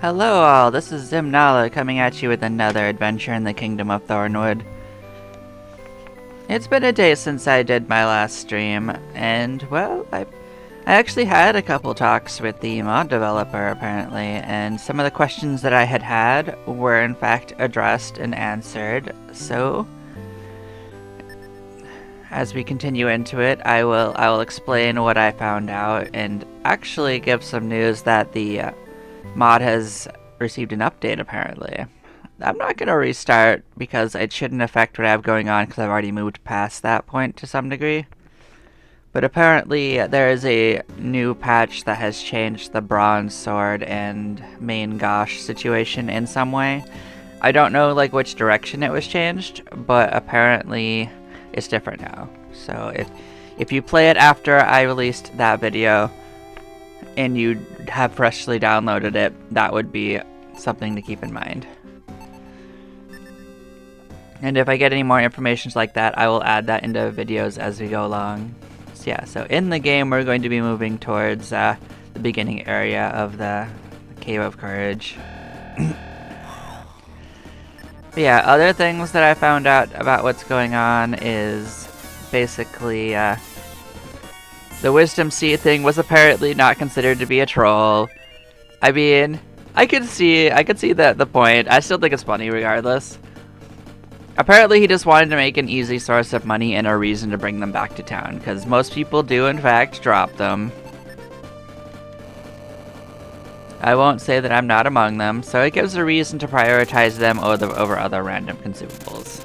Hello all, this is Zimnala coming at you with another adventure in the Kingdom of Thornwood. It's been a day since I did my last stream, and well, I actually had a couple talks with the mod developer apparently, and some of the questions that I had were in fact addressed and answered, so as we continue into it, I will explain what I found out and actually give some news that the mod has received an update apparently. I'm not going to restart because it shouldn't affect what I have going on because I've already moved past that point to some degree. But apparently there is a new patch that has changed the bronze sword and main Gosh situation in some way. I don't know like which direction it was changed, but apparently it's different now. So if you play it after I released that video and you have freshly downloaded it, that would be something to keep in mind. And if I get any more information like that, I will add that into videos as we go along. So yeah, so in the game we're going to be moving towards the beginning area of the Cave of Courage. But yeah, other things that I found out about what's going on is basically the Wisdom Seed thing was apparently not considered to be a troll. I mean, I could see the point. I still think it's funny regardless. Apparently he just wanted to make an easy source of money and a reason to bring them back to town, because most people do in fact drop them. I won't say that I'm not among them, so it gives a reason to prioritize them over other random consumables,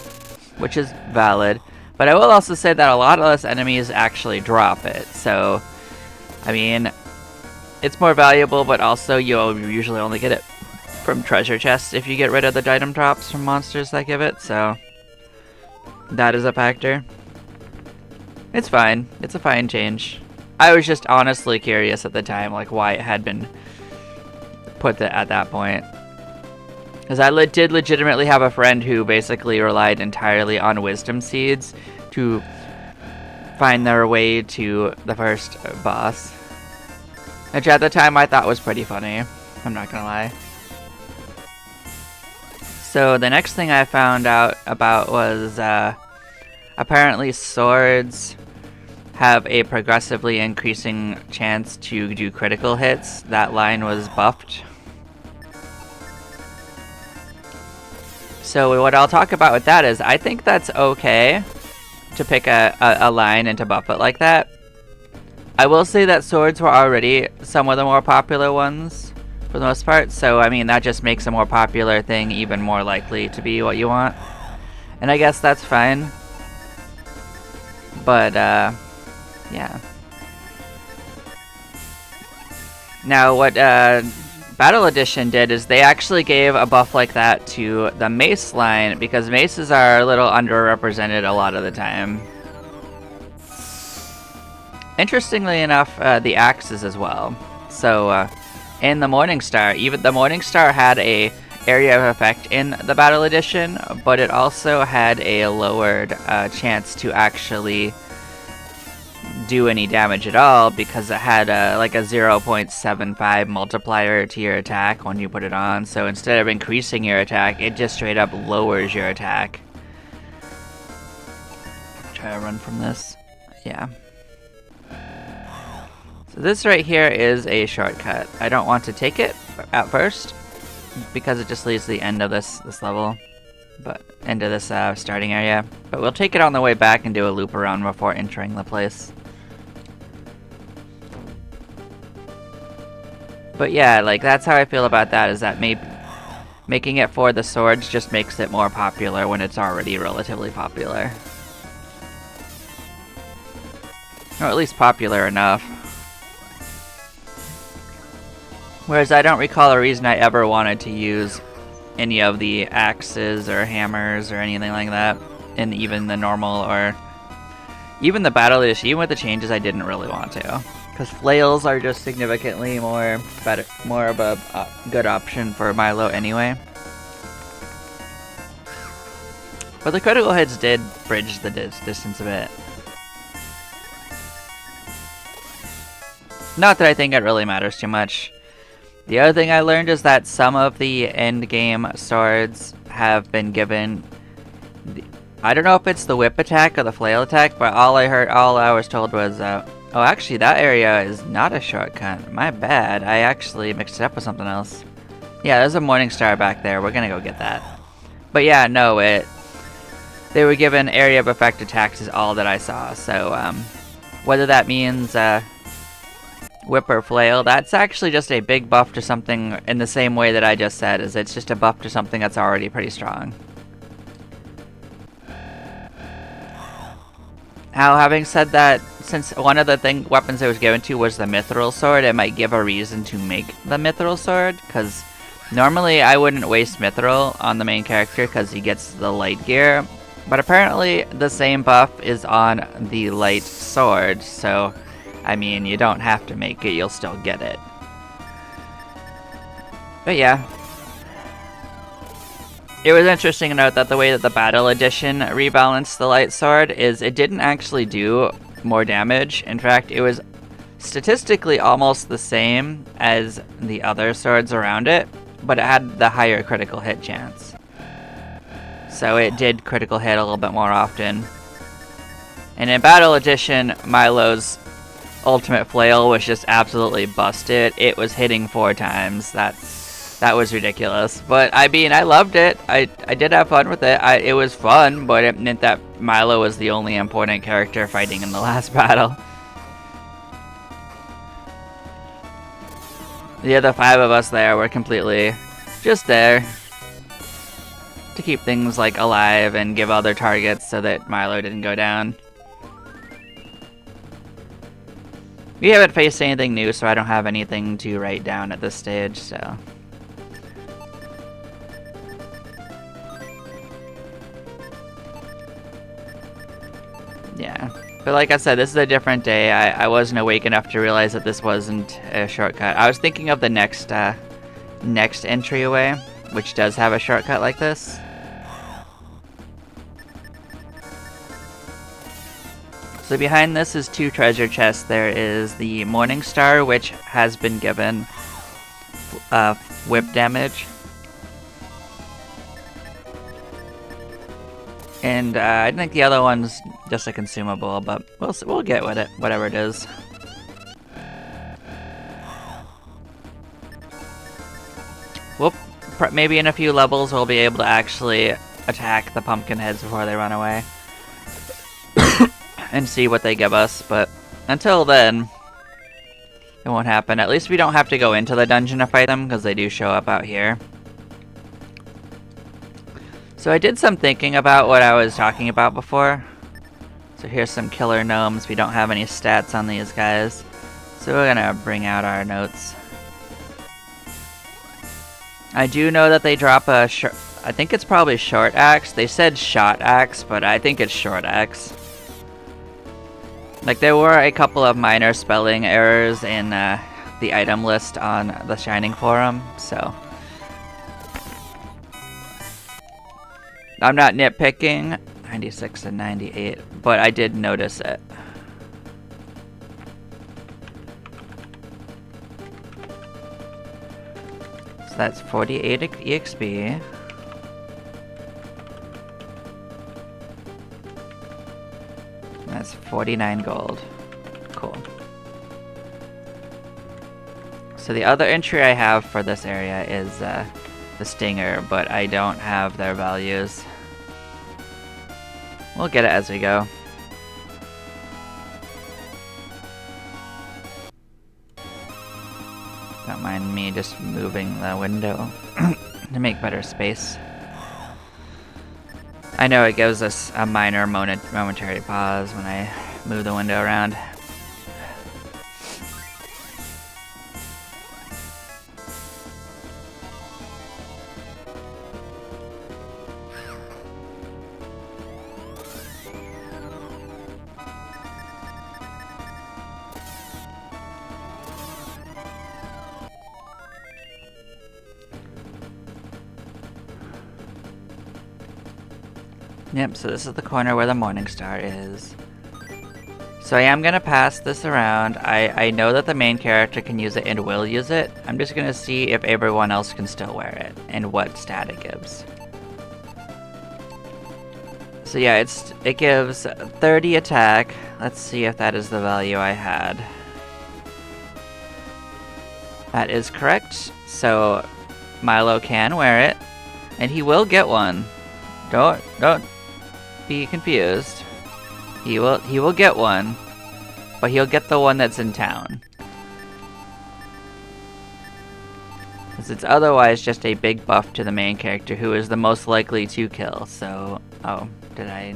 which is valid. But I will also say that a lot of those enemies actually drop it, so I mean, it's more valuable, but also you'll usually only get it from treasure chests if you get rid of the item drops from monsters that give it, so that is a factor. It's fine. It's a fine change. I was just honestly curious at the time, like why it had been put at that point. Because I did legitimately have a friend who basically relied entirely on wisdom seeds to find their way to the first boss. Which at the time I thought was pretty funny. I'm not gonna lie. So the next thing I found out about was apparently swords have a progressively increasing chance to do critical hits. That line was buffed. So what I'll talk about with that is I think that's okay to pick a line and to buff it like that. I will say that swords were already some of the more popular ones for the most part, so I mean that just makes a more popular thing even more likely to be what you want. And I guess that's fine. But yeah. Now what Battle Edition did is they actually gave a buff like that to the mace line because maces are a little underrepresented a lot of the time. Interestingly enough, the axes as well. So in the Morningstar, even the Morningstar had a area of effect in the Battle Edition, but it also had a lowered chance to actually do any damage at all because it had like a 0.75 multiplier to your attack when you put it on. So instead of increasing your attack, it just straight up lowers your attack. Try to run from this. Yeah. So this right here is a shortcut. I don't want to take it at first because it just leads to the end of this level, but into this starting area. But we'll take it on the way back and do a loop around before entering the place. But yeah, like that's how I feel about that, is that making it for the swords just makes it more popular when it's already relatively popular. Or at least popular enough. Whereas I don't recall a reason I ever wanted to use any of the axes or hammers or anything like that in even the normal or even the Battle Edition. Even with the changes, I didn't really want to. Because flails are just significantly more of a good option for Milo anyway. But the critical hits did bridge the distance a bit. Not that I think it really matters too much. The other thing I learned is that some of the end game swords have been given. I don't know if it's the whip attack or the flail attack, but all I was told was, oh, actually, that area is not a shortcut. My bad. I actually mixed it up with something else. Yeah, there's a Morning Star back there. We're gonna go get that. But yeah, no, they were given area of effect attacks is all that I saw. So, whether that means, whip or flail, that's actually just a big buff to something in the same way that I just said, is it's just a buff to something that's already pretty strong. Now, having said that, since one of the weapons it was given to was the Mithril Sword, it might give a reason to make the Mithril Sword, because normally I wouldn't waste Mithril on the main character because he gets the light gear, but apparently the same buff is on the light sword, so, I mean, you don't have to make it, you'll still get it. But yeah. It was interesting to note that the way that the Battle Edition rebalanced the light sword is it didn't actually do more damage. In fact, it was statistically almost the same as the other swords around it, but it had the higher critical hit chance. So it did critical hit a little bit more often. And in Battle Edition, Milo's ultimate flail was just absolutely busted. It was hitting 4 times. That was ridiculous. But I mean, I loved it. I did have fun with it. It was fun, but it meant that Milo was the only important character fighting in the last battle. The other 5 of us there were completely just there to keep things like alive and give other targets so that Milo didn't go down. We haven't faced anything new, so I don't have anything to write down at this stage, so. Yeah, but like I said, this is a different day. I wasn't awake enough to realize that this wasn't a shortcut. I was thinking of the next entryway, which does have a shortcut like this. So behind this is 2 treasure chests. There is the Morning Star, which has been given whip damage. And I think the other one's just a consumable, but we'll get with it, whatever it is. Maybe in a few levels we'll be able to actually attack the pumpkin heads before they run away. And see what they give us, but until then, it won't happen. At least we don't have to go into the dungeon to fight them, because they do show up out here. So I did some thinking about what I was talking about before. So here's some killer gnomes. We don't have any stats on these guys, so we're gonna bring out our notes. I do know that they drop a I think it's probably short axe. They said shot axe, but I think it's short axe. Like, there were a couple of minor spelling errors in the item list on the Shining Forum, so. I'm not nitpicking, 96 and 98, but I did notice it. So that's 48 EXP. That's 49 gold. Cool. So the other entry I have for this area is the Stinger, but I don't have their values. We'll get it as we go. Don't mind me just moving the window to make better space. I know it gives us a minor momentary pause when I move the window around. Yep, so this is the corner where the Morning Star is. So I am going to pass this around. I know that the main character can use it and will use it. I'm just going to see if everyone else can still wear it and what stat it gives. So yeah, it gives 30 attack. Let's see if that is the value I had. That is correct. So Milo can wear it, and he will get one. Don't be confused. He will get one, but he'll get the one that's in town. Because it's otherwise just a big buff to the main character, who is the most likely to kill. So, oh, did I?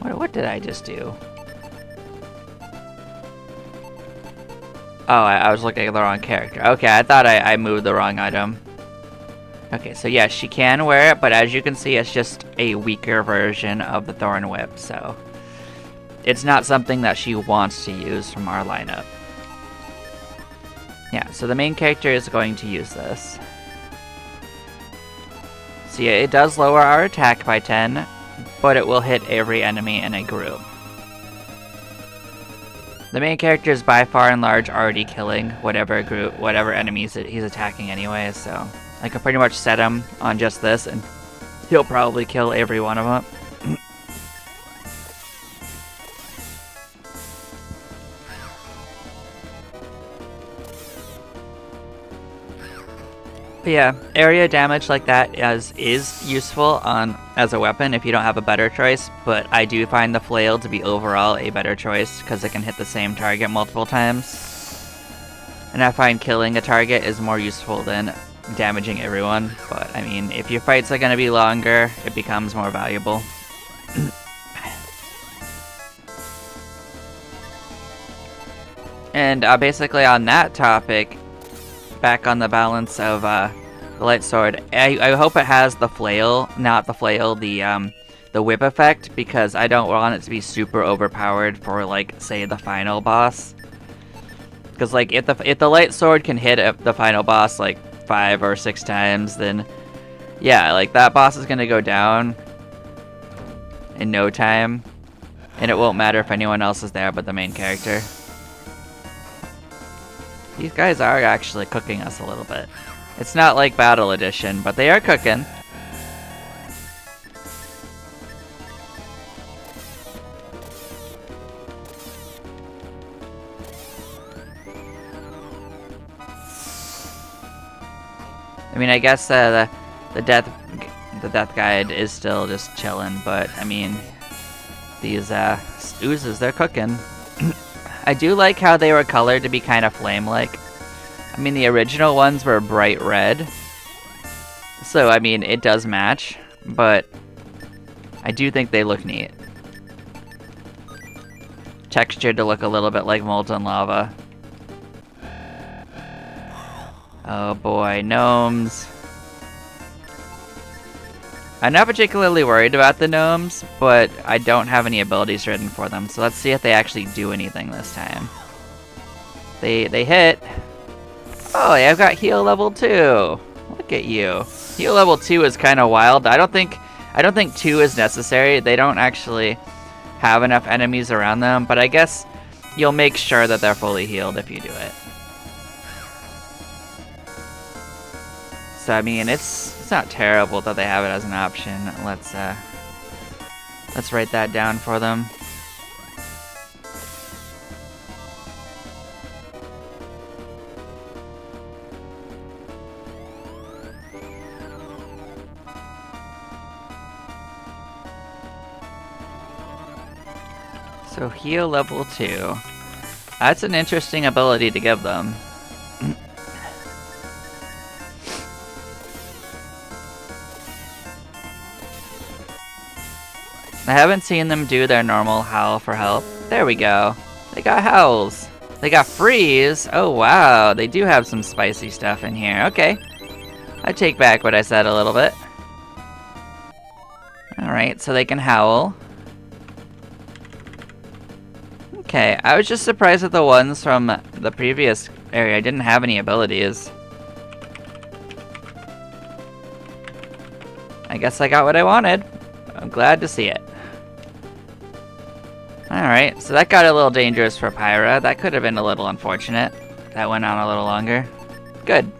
What did I just do? Oh, I was looking at the wrong character. Okay, I thought I moved the wrong item. Okay, so yeah, she can wear it, but as you can see, it's just a weaker version of the Thorn Whip, so it's not something that she wants to use from our lineup. Yeah, so the main character is going to use this. So yeah, it does lower our attack by 10, but it will hit every enemy in a group. The main character is by far and large already killing whatever enemies he's attacking anyway, so I can pretty much set him on just this, and he'll probably kill every one of them. But yeah, area damage like that is useful as a weapon if you don't have a better choice, but I do find the flail to be overall a better choice because it can hit the same target multiple times. And I find killing a target is more useful than damaging everyone, but I mean, if your fights are going to be longer, it becomes more valuable. And basically on that topic, back on the balance of the light sword, I hope it has the flail, not the flail, the whip effect, because I don't want it to be super overpowered for, like, say, the final boss. Because, like, if the light sword can hit the final boss, like, 5 or 6 times, then yeah, like, that boss is gonna go down in no time, and it won't matter if anyone else is there but the main character. These guys are actually cooking us a little bit. It's not like Battle Edition, but they are cooking. I mean, I guess the death guide is still just chilling, but I mean, these oozes, they're cooking. I do like how they were colored to be kind of flame-like. I mean, the original ones were bright red, so I mean, it does match, but I do think they look neat. Textured to look a little bit like molten lava. Oh boy, gnomes. I'm not particularly worried about the gnomes, but I don't have any abilities written for them, so let's see if they actually do anything this time. They hit. Oh, I've got heal level 2. Look at you. Heal level 2 is kind of wild. I don't think 2 is necessary. They don't actually have enough enemies around them, but I guess you'll make sure that they're fully healed if you do it. So I mean, it's not terrible that they have it as an option. Let's write that down for them. So heal level 2. That's an interesting ability to give them. I haven't seen them do their normal howl for help. There we go. They got howls. They got freeze. Oh wow, they do have some spicy stuff in here. Okay. I take back what I said a little bit. Alright, so they can howl. Okay, I was just surprised that the ones from the previous area didn't have any abilities. I guess I got what I wanted. I'm glad to see it. Alright, So that got a little dangerous for Pyra. That could have been a little unfortunate. That went on a little longer. Good.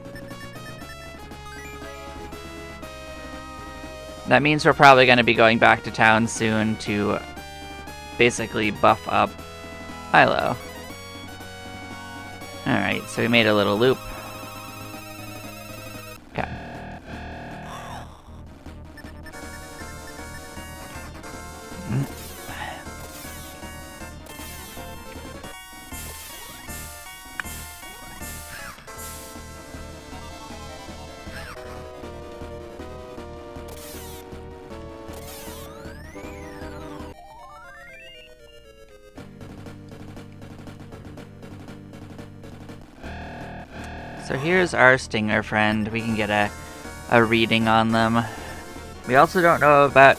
That means we're probably going to be going back to town soon to basically buff up Milo. Alright, so we made a little loop. Okay. So here's our stinger friend. We can get a reading on them. We also don't know about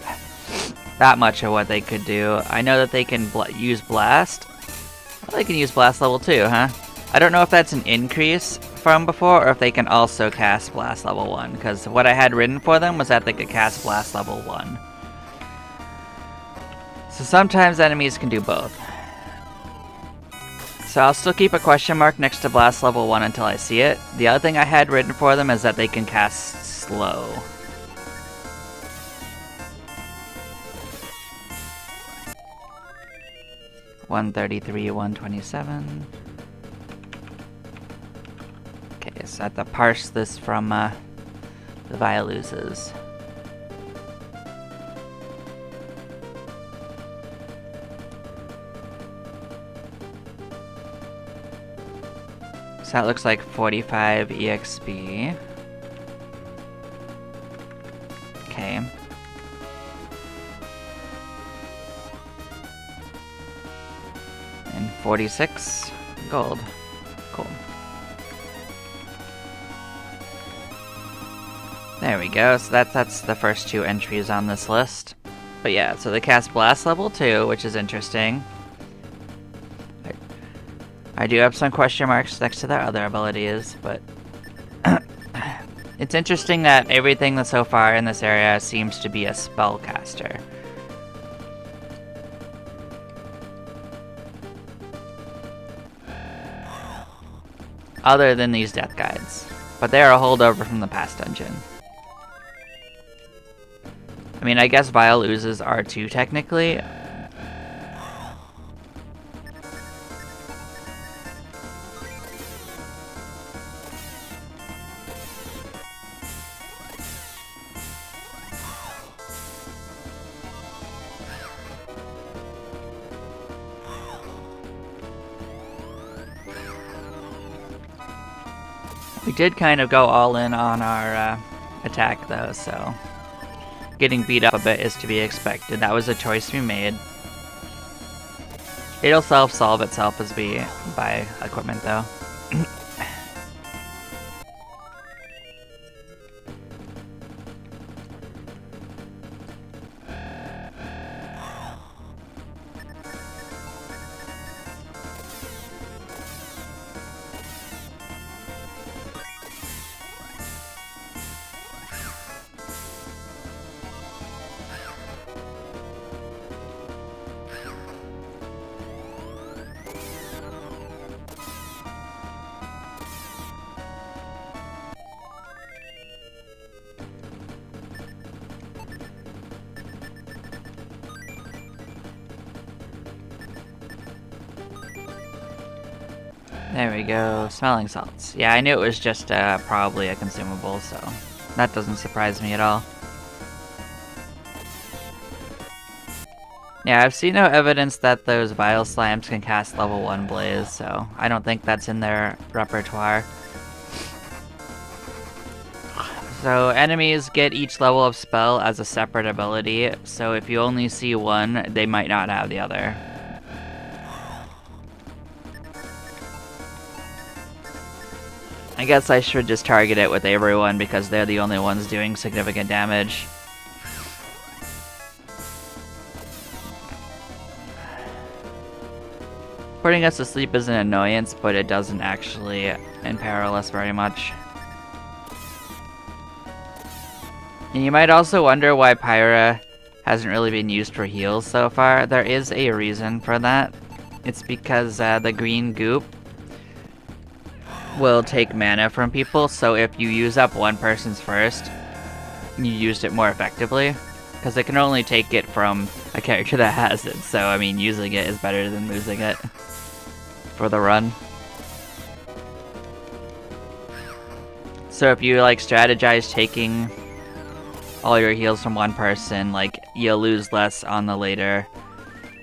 that much of what they could do. I know that they can use blast. Well, they can use blast level 2, huh? I don't know if that's an increase from before or if they can also cast blast level 1, because what I had written for them was that they could cast blast level 1. So sometimes enemies can do both. So I'll still keep a question mark next to blast level 1 until I see it. The other thing I had written for them is that they can cast slow. $133, $127. Okay, so I have to parse this from the Vialoozes. So that looks like 45 EXP. Okay. And 46 gold. Cool. There we go. So that's the first 2 entries on this list. But yeah, so they cast Blast level 2, which is interesting. I do have some question marks next to their other abilities, but it's interesting that everything that's so far in this area seems to be a spellcaster. Other than these death guides. But they are a holdover from the past dungeon. I mean, I guess Vialoozes are too, technically. We did kind of go all in on our attack though, so getting beat up a bit is to be expected. That was a choice we made. It'll self-solve itself as we buy equipment though. There we go, smelling salts. Yeah, I knew it was just probably a consumable, so that doesn't surprise me at all. Yeah, I've seen no evidence that those Vile Slimes can cast level 1 Blaze, so I don't think that's in their repertoire. So enemies get each level of spell as a separate ability, so if you only see one, they might not have the other. I guess I should just target it with everyone because they're the only ones doing significant damage. Putting us to sleep is an annoyance, but it doesn't actually imperil us very much. And you might also wonder why Pyra hasn't really been used for heals so far. There is a reason for that. It's because the green goop will take mana from people, so if you use up one person's first, you used it more effectively. Because it can only take it from a character that has it, so I mean, using it is better than losing it for the run. So if you like strategize taking all your heals from one person, like you'll lose less on the later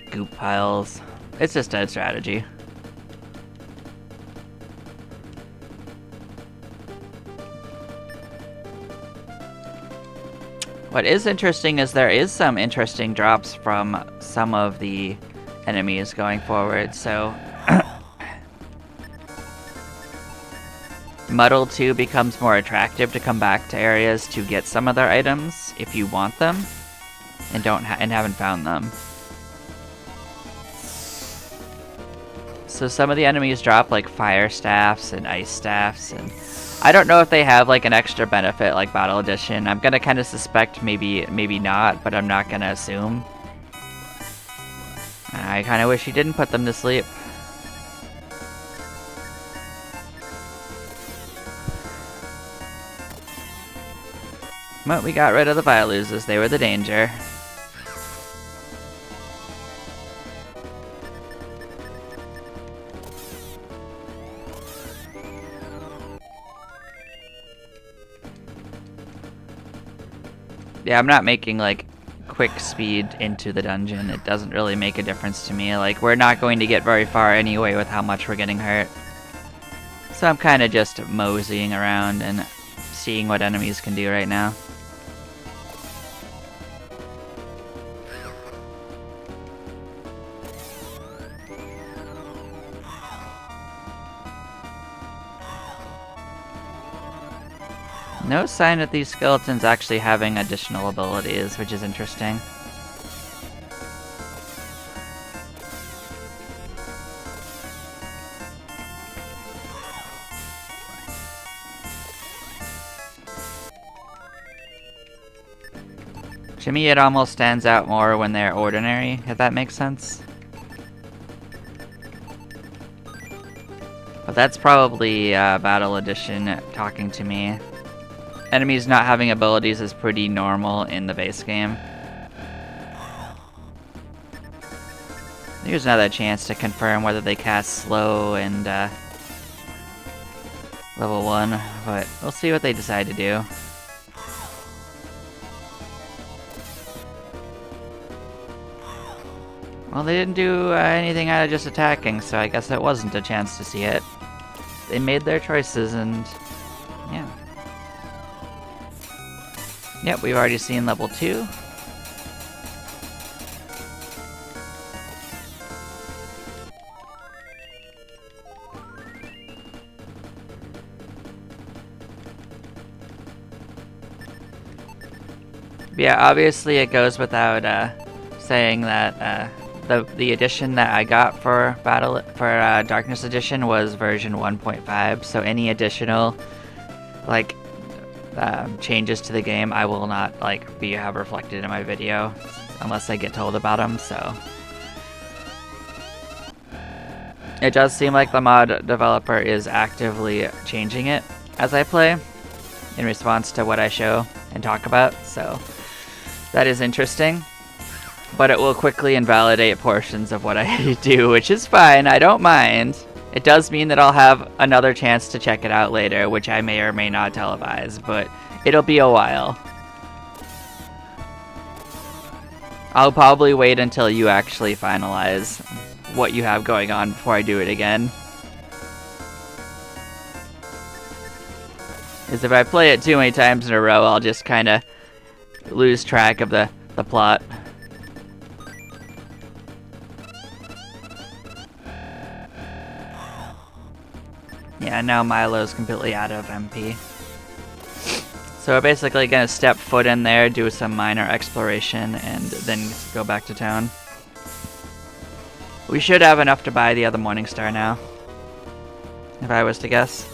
goop piles. It's just a strategy. What is interesting is there is some interesting drops from some of the enemies going forward, so Muddle 2 becomes more attractive to come back to areas to get some of their items if you want them and haven't found them. So some of the enemies drop like fire staffs and ice staffs, and I don't know if they have like an extra benefit like Battle Edition. I'm gonna kind of suspect maybe not, but I'm not gonna assume. I kind of wish he didn't put them to sleep. But we got rid of the Violuzes, they were the danger. Yeah, I'm not making like quick speed into the dungeon. It doesn't really make a difference to me. Like, we're not going to get very far anyway with how much we're getting hurt. So I'm kind of just moseying around and seeing what enemies can do right now. No sign of these skeletons actually having additional abilities, which is interesting. To me, it almost stands out more when they're ordinary, if that makes sense. But that's probably Battle Edition talking to me. Enemies not having abilities is pretty normal in the base game. Here's another chance to confirm whether they cast slow and level 1, but we'll see what they decide to do. Well, they didn't do anything out of just attacking, so I guess that wasn't a chance to see it. They made their choices and yeah. Yep, we've already seen level 2. Yeah, obviously it goes without saying that the edition that I got for Darkness Edition was version 1.5. So any additional like changes to the game, I will not have reflected in my video unless I get told about them. So it does seem like the mod developer is actively changing it as I play in response to what I show and talk about. So that is interesting, but it will quickly invalidate portions of what I do, which is fine. I don't mind. It does mean that I'll have another chance to check it out later, which I may or may not televise, but it'll be a while. I'll probably wait until you actually finalize what you have going on before I do it again. Because if I play it too many times in a row, I'll just kind of lose track of the plot. Yeah, now Milo's completely out of MP. So we're basically gonna step foot in there, do some minor exploration, and then go back to town. We should have enough to buy the other Morningstar now, if I was to guess.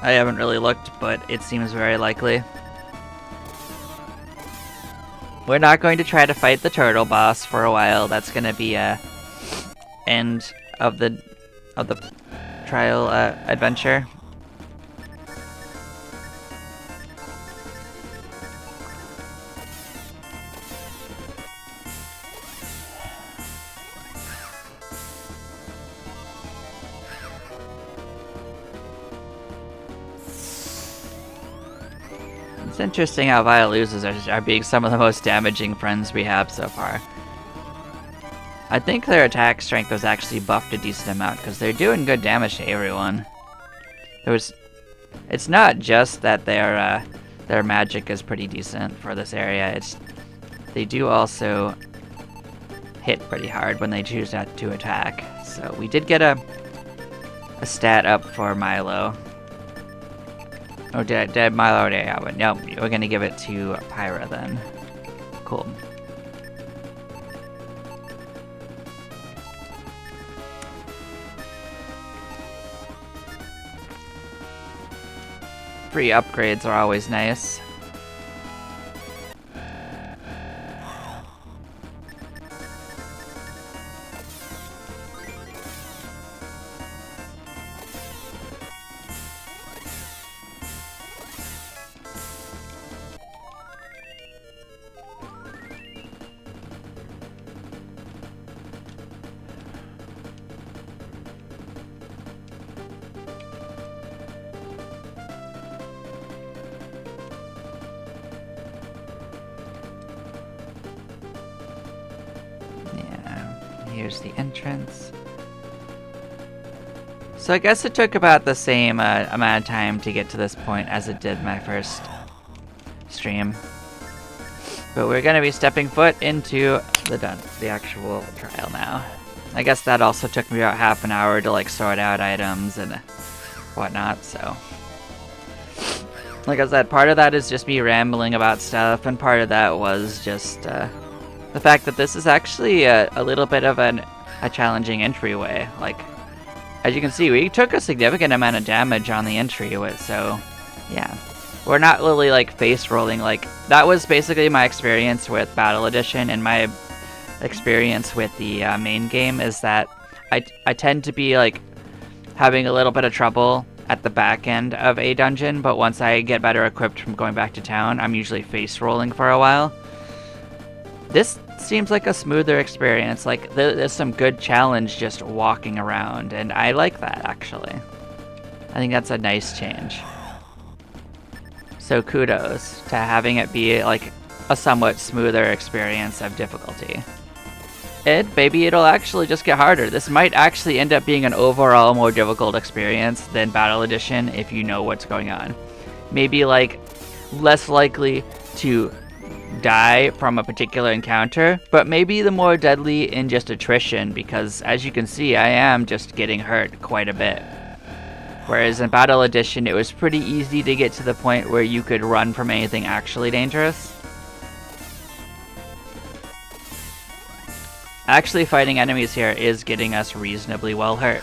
I haven't really looked, but it seems very likely. We're not going to try to fight the turtle boss for a while. That's gonna be a end of the trial adventure. It's interesting how Violuzas are being some of the most damaging friends we have so far. I think their attack strength was actually buffed a decent amount because they're doing good damage to everyone. It's not just that their magic is pretty decent for this area. They do also hit pretty hard when they choose not to attack. So we did get a stat up for Milo. Oh, did Milo already have it? Nope, we're gonna give it to Pyra then. Cool. Free upgrades are always nice. Here's the entrance. So I guess it took about the same amount of time to get to this point as it did my first stream. But we're gonna be stepping foot into the actual trial now. I guess that also took me about half an hour to like sort out items and whatnot, so. Like I said, part of that is just me rambling about stuff, and part of that was just the fact that this is actually a little bit of a challenging entryway. Like, as you can see, we took a significant amount of damage on the entry, so yeah. We're not really like face rolling. Like, that was basically my experience with Battle Edition, and my experience with the main game is that I tend to be like having a little bit of trouble at the back end of a dungeon, but once I get better equipped from going back to town, I'm usually face rolling for a while. This seems like a smoother experience. Like, there's some good challenge just walking around, and I like that, actually. I think that's a nice change. So kudos to having it be like a somewhat smoother experience of difficulty. Maybe it'll actually just get harder. This might actually end up being an overall more difficult experience than Battle Edition if you know what's going on. Maybe like less likely to die from a particular encounter, but maybe the more deadly in just attrition, because as you can see, I am just getting hurt quite a bit. Whereas in Battle Edition, it was pretty easy to get to the point where you could run from anything actually dangerous. Actually, fighting enemies here is getting us reasonably well hurt.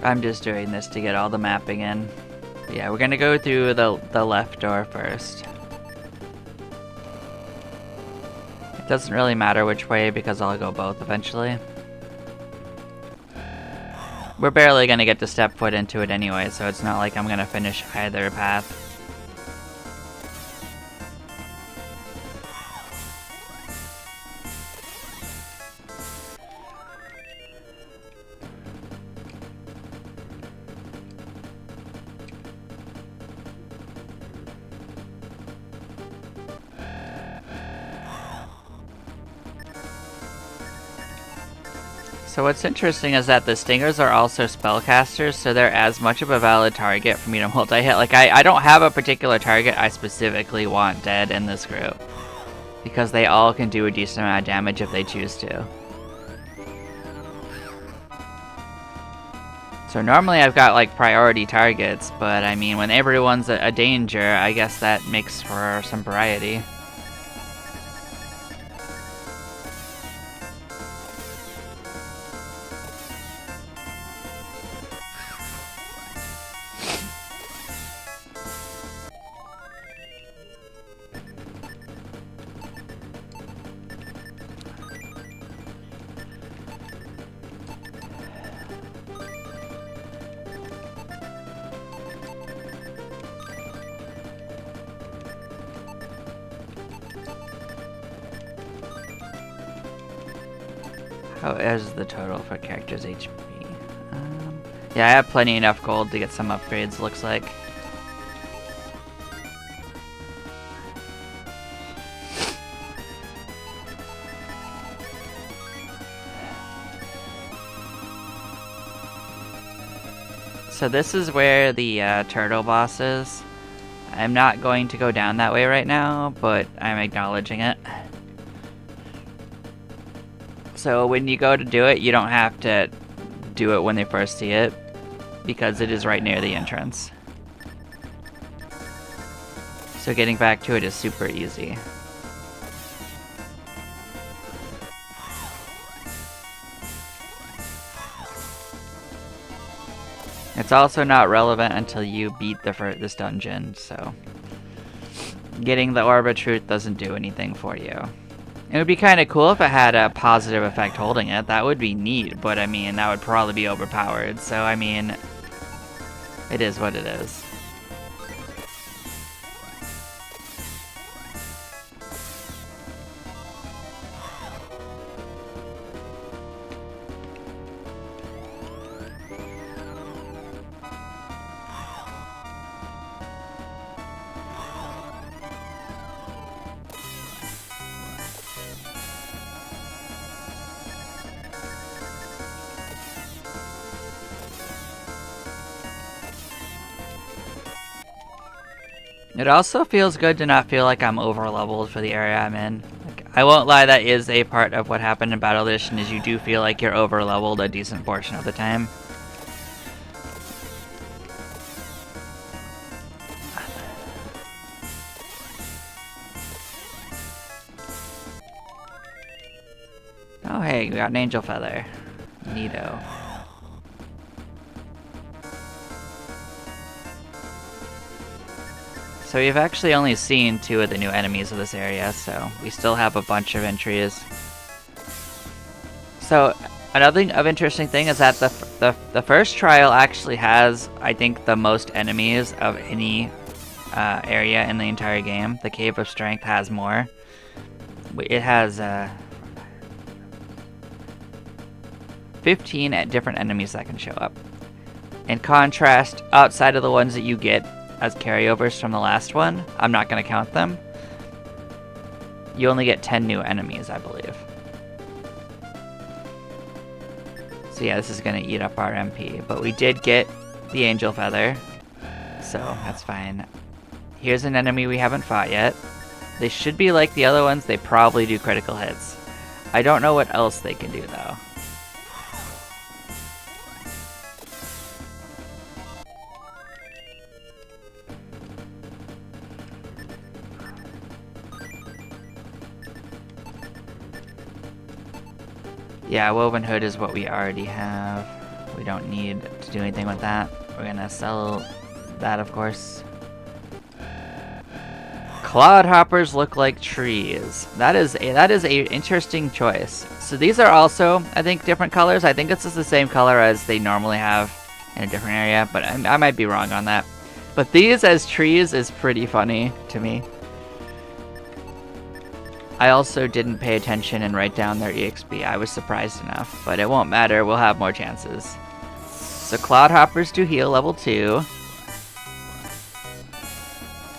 I'm just doing this to get all the mapping in. Yeah, we're gonna go through the left door first. Doesn't really matter which way because I'll go both eventually. We're barely gonna get to step foot into it anyway, so it's not like I'm gonna finish either path. So what's interesting is that the stingers are also spellcasters, so they're as much of a valid target for me to multi-hit. Like, I don't have a particular target I specifically want dead in this group, because they all can do a decent amount of damage if they choose to. So normally I've got like priority targets, but I mean when everyone's a danger, I guess that makes for some variety. How is the total for characters' HP? Yeah, I have plenty enough gold to get some upgrades, looks like. So this is where the turtle boss is. I'm not going to go down that way right now, but I'm acknowledging it. So when you go to do it, you don't have to do it when they first see it, because it is right near the entrance. So getting back to it is super easy. It's also not relevant until you beat this dungeon, so getting the Orb of Truth doesn't do anything for you. It would be kind of cool if it had a positive effect holding it. That would be neat, but I mean, that would probably be overpowered. So, I mean, it is what it is. It also feels good to not feel like I'm over-leveled for the area I'm in. Like, I won't lie, that is a part of what happened in Battle Edition, is you do feel like you're over-leveled a decent portion of the time. Oh hey, we got an Angel Feather. Neato. So we've actually only seen 2 of the new enemies of this area, so we still have a bunch of entries. So another interesting thing is that the first trial actually has, I think, the most enemies of any area in the entire game. The Cave of Strength has more. It has 15 different enemies that can show up. In contrast, outside of the ones that you get as carryovers from the last one, I'm not going to count them, you only get 10 new enemies, I believe. So yeah, this is going to eat up our MP, but we did get the Angel Feather, so that's fine. Here's an enemy we haven't fought yet. They should be like the other ones, they probably do critical hits. I don't know what else they can do though. Yeah, Woven Hood is what we already have. We don't need to do anything with that. We're gonna sell that, of course. Clodhoppers look like trees. That is a interesting choice. So these are also, I think, different colors. I think this is the same color as they normally have in a different area, but I might be wrong on that. But these as trees is pretty funny to me. I also didn't pay attention and write down their EXP. I was surprised enough, but it won't matter. We'll have more chances. So Clodhoppers do heal level 2.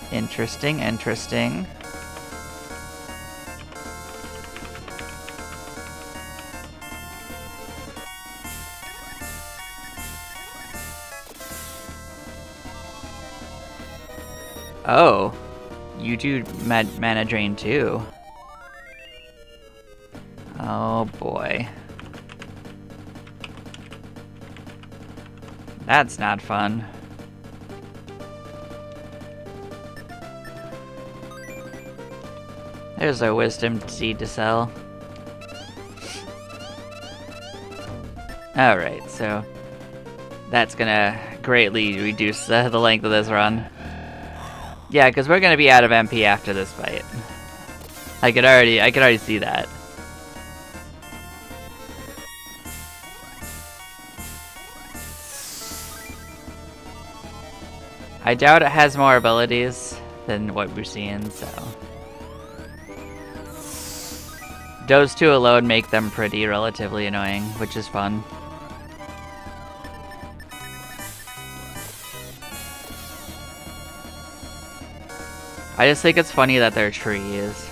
Interesting, interesting. Oh, you do mana drain too. Oh boy. That's not fun. There's a wisdom seed to sell. Alright, so that's gonna greatly reduce the length of this run. Yeah, because we're gonna be out of MP after this fight. I could already see that. I doubt it has more abilities than what we're seeing, so. Those two alone make them pretty relatively annoying, which is fun. I just think it's funny that they're trees.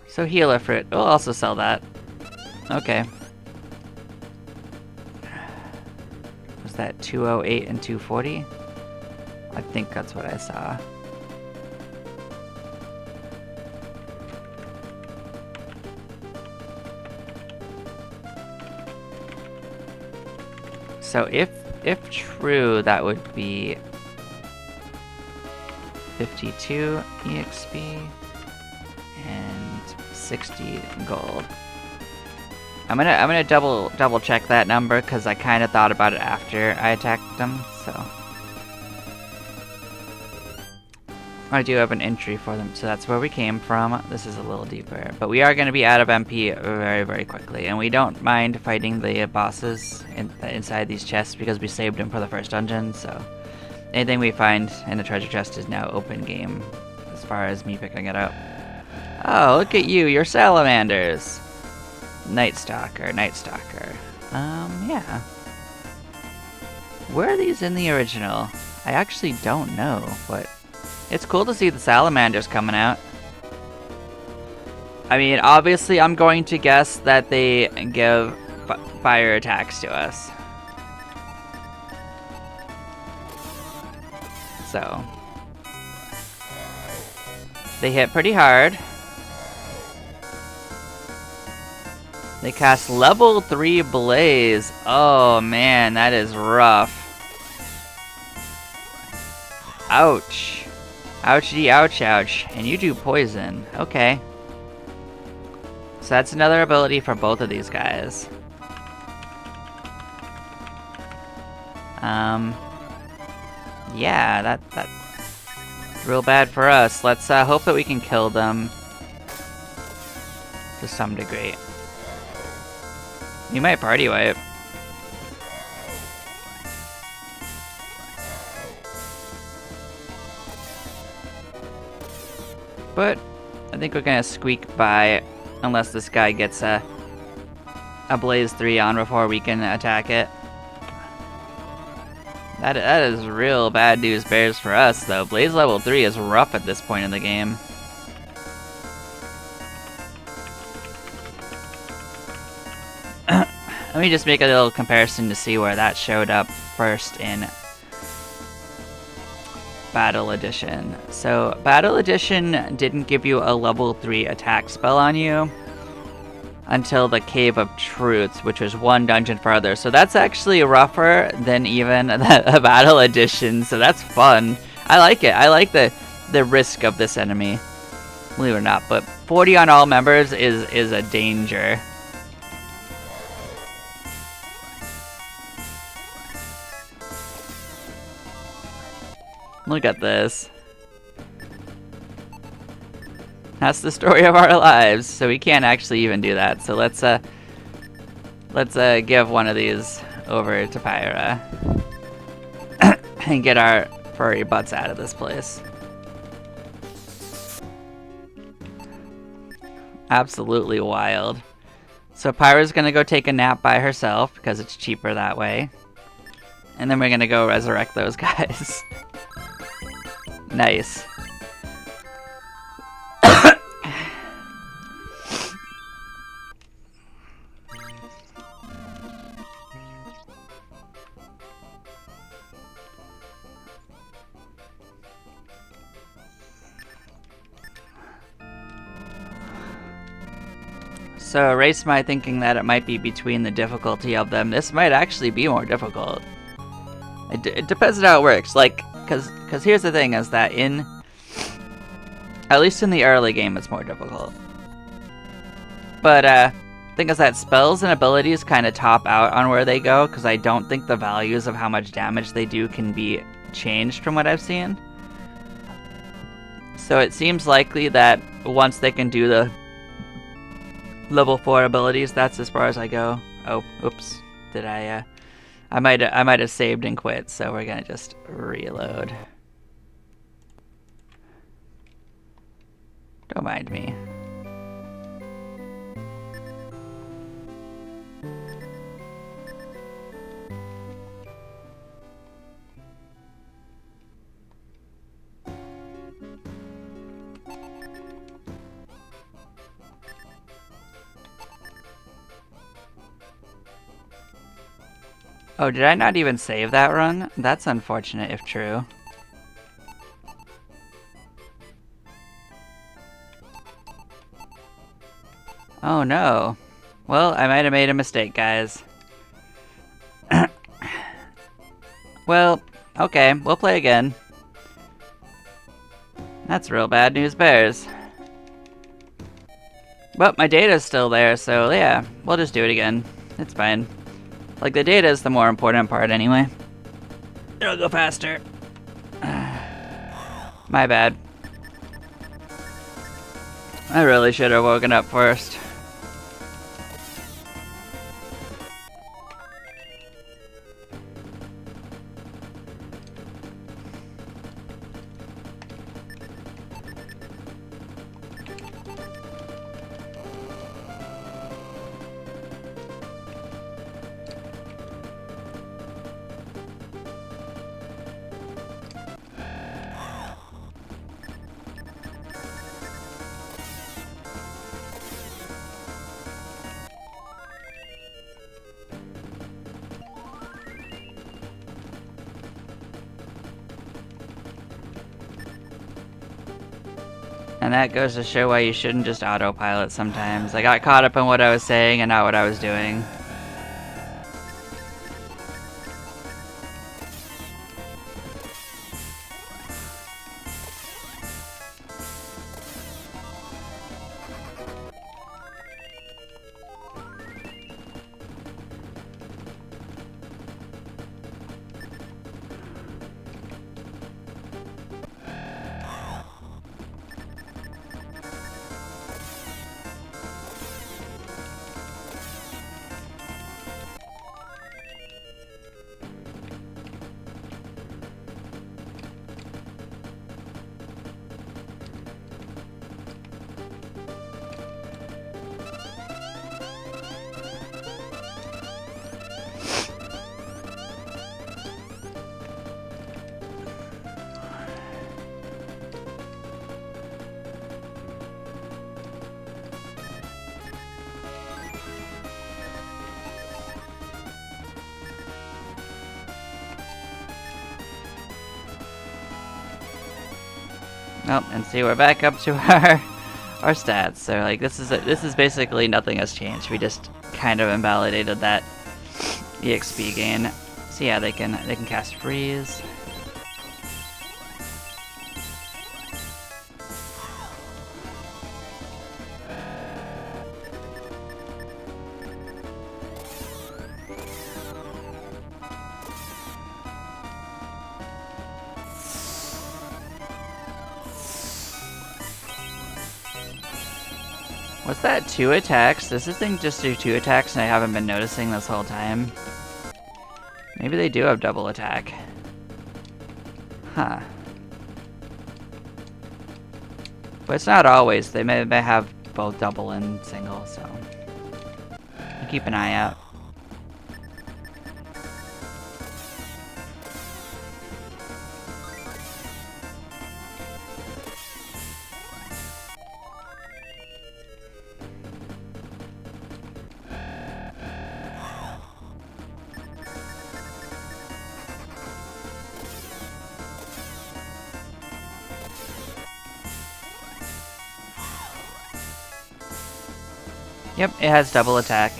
So healer fruit. We'll also sell that. Okay. Was that 208 and 240? I think that's what I saw. So if true, that would be 52 EXP and 60 gold. I'm gonna double check that number because I kind of thought about it after I attacked them. So I do have an entry for them, so that's where we came from. This is a little deeper, but we are going to be out of MP very, very quickly, and we don't mind fighting the bosses inside these chests because we saved them for the first dungeon. So anything we find in the treasure chest is now open game, as far as me picking it up. Oh, look at you! You're salamanders. Night Stalker. Yeah. Where are these in the original? I actually don't know, but it's cool to see the salamanders coming out. I mean, obviously I'm going to guess that they give fire attacks to us. So they hit pretty hard. They cast level 3 Blaze. Oh man, that is rough. Ouch. Ouchie, ouch, ouch. And you do poison. Okay. So that's another ability for both of these guys. Yeah, that's real bad for us. Let's hope that we can kill them to some degree. You might party wipe. But I think we're gonna squeak by unless this guy gets a Blaze 3 on before we can attack it. That is real bad news bears for us though. Blaze level 3 is rough at this point in the game. Let me just make a little comparison to see where that showed up first in Battle Edition. So Battle Edition didn't give you a level 3 attack spell on you until the Cave of Truths, which was one dungeon further. So that's actually rougher than even the Battle Edition, so that's fun. I like it. I like the risk of this enemy, believe it or not, but 40 on all members is a danger. Look at this. That's the story of our lives, so we can't actually even do that. So let's give one of these over to Pyra and get our furry butts out of this place. Absolutely wild. So Pyra's gonna go take a nap by herself because it's cheaper that way. And then we're gonna go resurrect those guys. Nice. So erase my thinking that it might be between the difficulty of them. This might actually be more difficult. It depends on how it works. Like, cause here's the thing: is that at least in the early game, it's more difficult. But thing is that spells and abilities kind of top out on where they go, because I don't think the values of how much damage they do can be changed from what I've seen. So it seems likely that once they can do the level 4 abilities, that's as far as I go. Oh, oops. Did I might have saved and quit, so we're gonna just reload. Don't mind me. Oh, did I not even save that run? That's unfortunate if true. Oh no. Well, I might have made a mistake, guys. Well, okay, we'll play again. That's real bad news bears. But my data's still there, so yeah, we'll just do it again. It's fine. Like, the data is the more important part anyway. It'll go faster. My bad. I really should have woken up first. And that goes to show why you shouldn't just autopilot sometimes. I got caught up in what I was saying and not what I was doing. Oh, and see, we're back up to our stats. So like this is basically nothing has changed. We just kind of invalidated that EXP gain. So yeah, they can cast freeze. Was that 2 attacks? Does this thing just do 2 attacks and I haven't been noticing this whole time? Maybe they do have double attack. Huh. But it's not always. They may have both double and single, so I'll keep an eye out. Yep, it has double attack.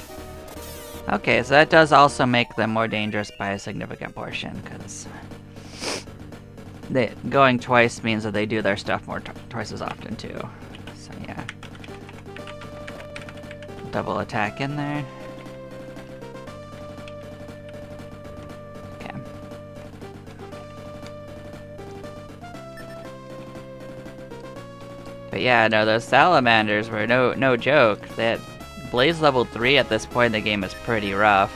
Okay, so that does also make them more dangerous by a significant portion, because going twice means that they do their stuff twice as often too. So yeah. Double attack in there. Okay. But yeah, no, those salamanders were no joke. That Blaze level 3 at this point in the game is pretty rough.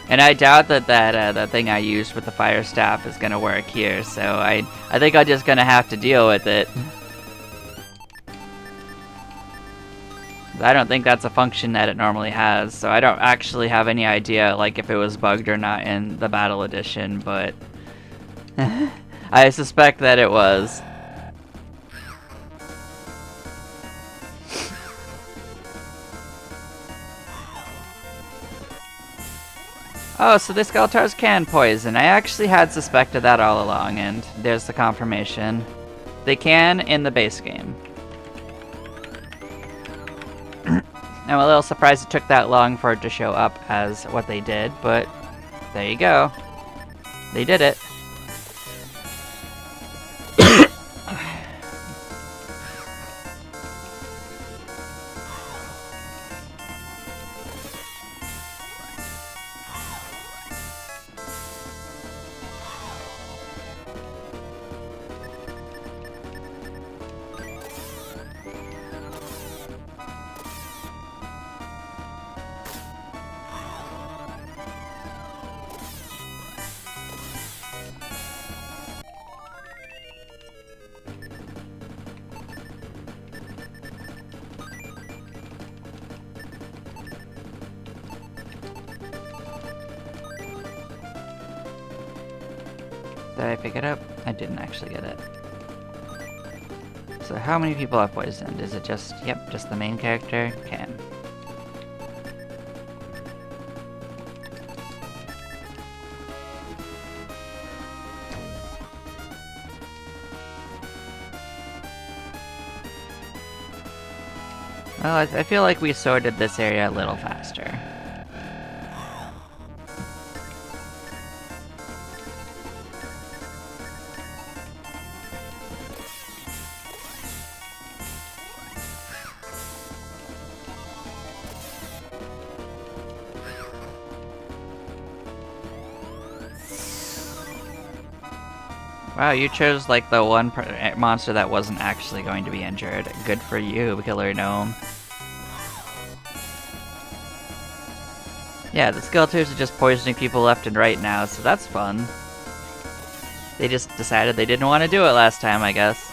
And I doubt that that thing I used with the fire staff is gonna work here, so I think I'm just gonna have to deal with it. I don't think that's a function that it normally has, so I don't actually have any idea like if it was bugged or not in the battle edition, but I suspect that it was. Oh, so the Skeletars can poison. I actually had suspected that all along, and there's the confirmation. They can in the base game. I'm a little surprised it took that long for it to show up as what they did, but there you go. They did it. Did I pick it up? I didn't actually get it. So how many people have poisoned? Is it just, yep, just the main character? Okay. Well, I feel like we sorted this area a little faster. Wow, you chose like the one monster that wasn't actually going to be injured. Good for you, Killer Gnome. Yeah, the Skeletars are just poisoning people left and right now, so that's fun. They just decided they didn't want to do it last time, I guess.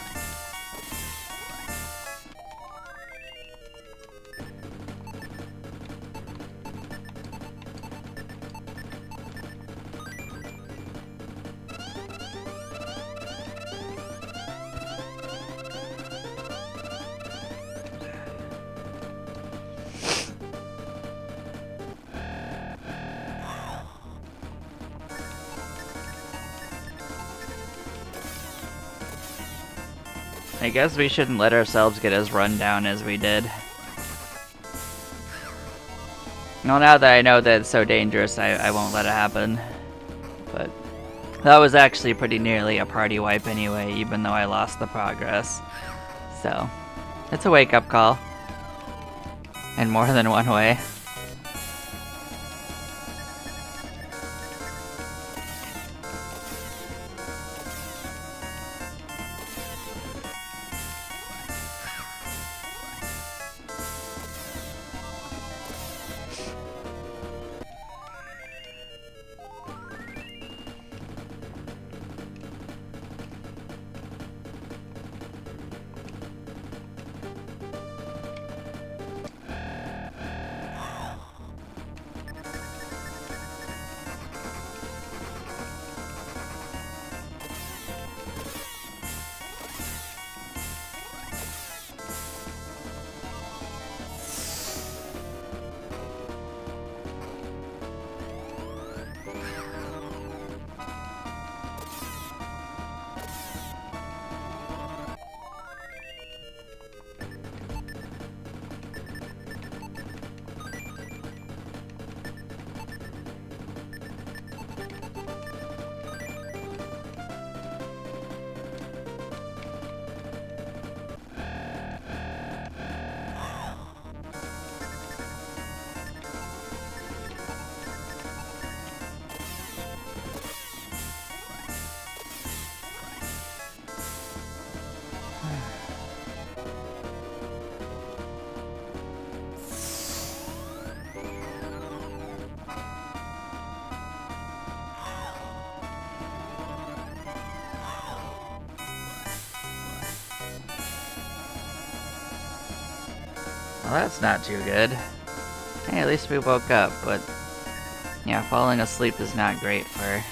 I guess we shouldn't let ourselves get as run down as we did. Well, now that I know that it's so dangerous, I won't let it happen. But that was actually pretty nearly a party wipe anyway, even though I lost the progress. So, it's a wake-up call. In more than one way. Well, that's not too good. Hey, at least we woke up, but yeah, falling asleep is not great for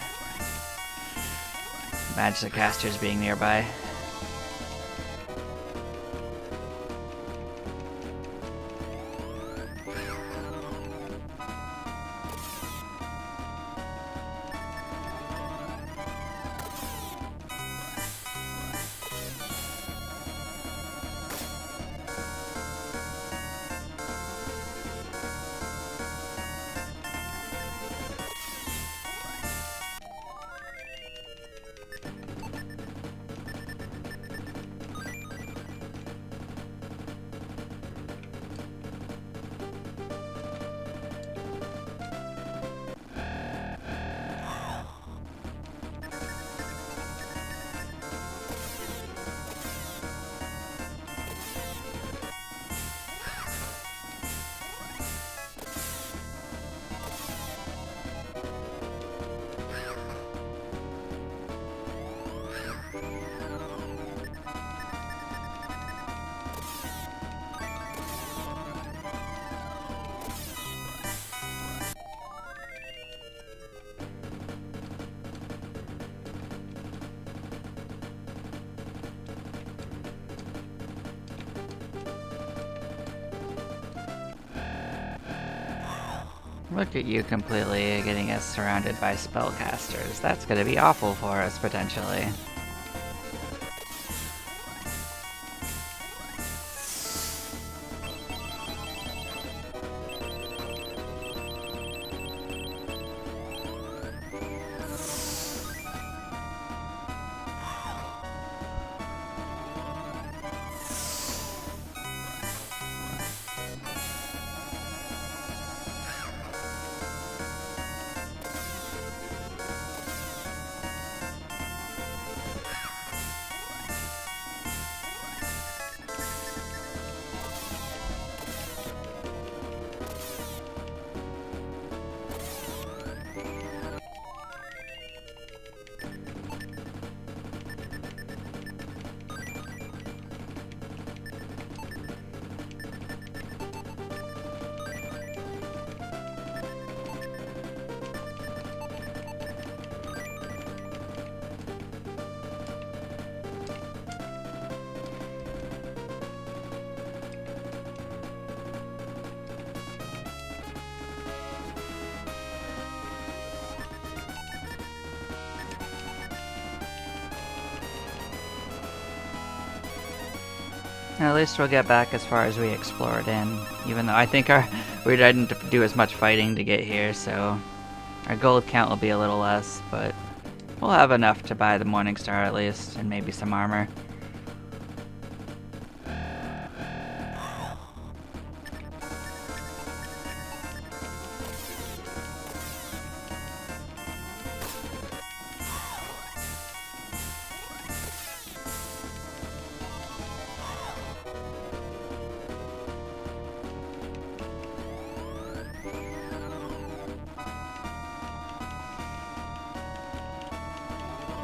magic casters being nearby. Look at you completely getting us surrounded by spellcasters. That's gonna be awful for us, potentially. At least we'll get back as far as we explored in, even though I think we didn't do as much fighting to get here, so our gold count will be a little less, but we'll have enough to buy the Morning Star at least, and maybe some armor.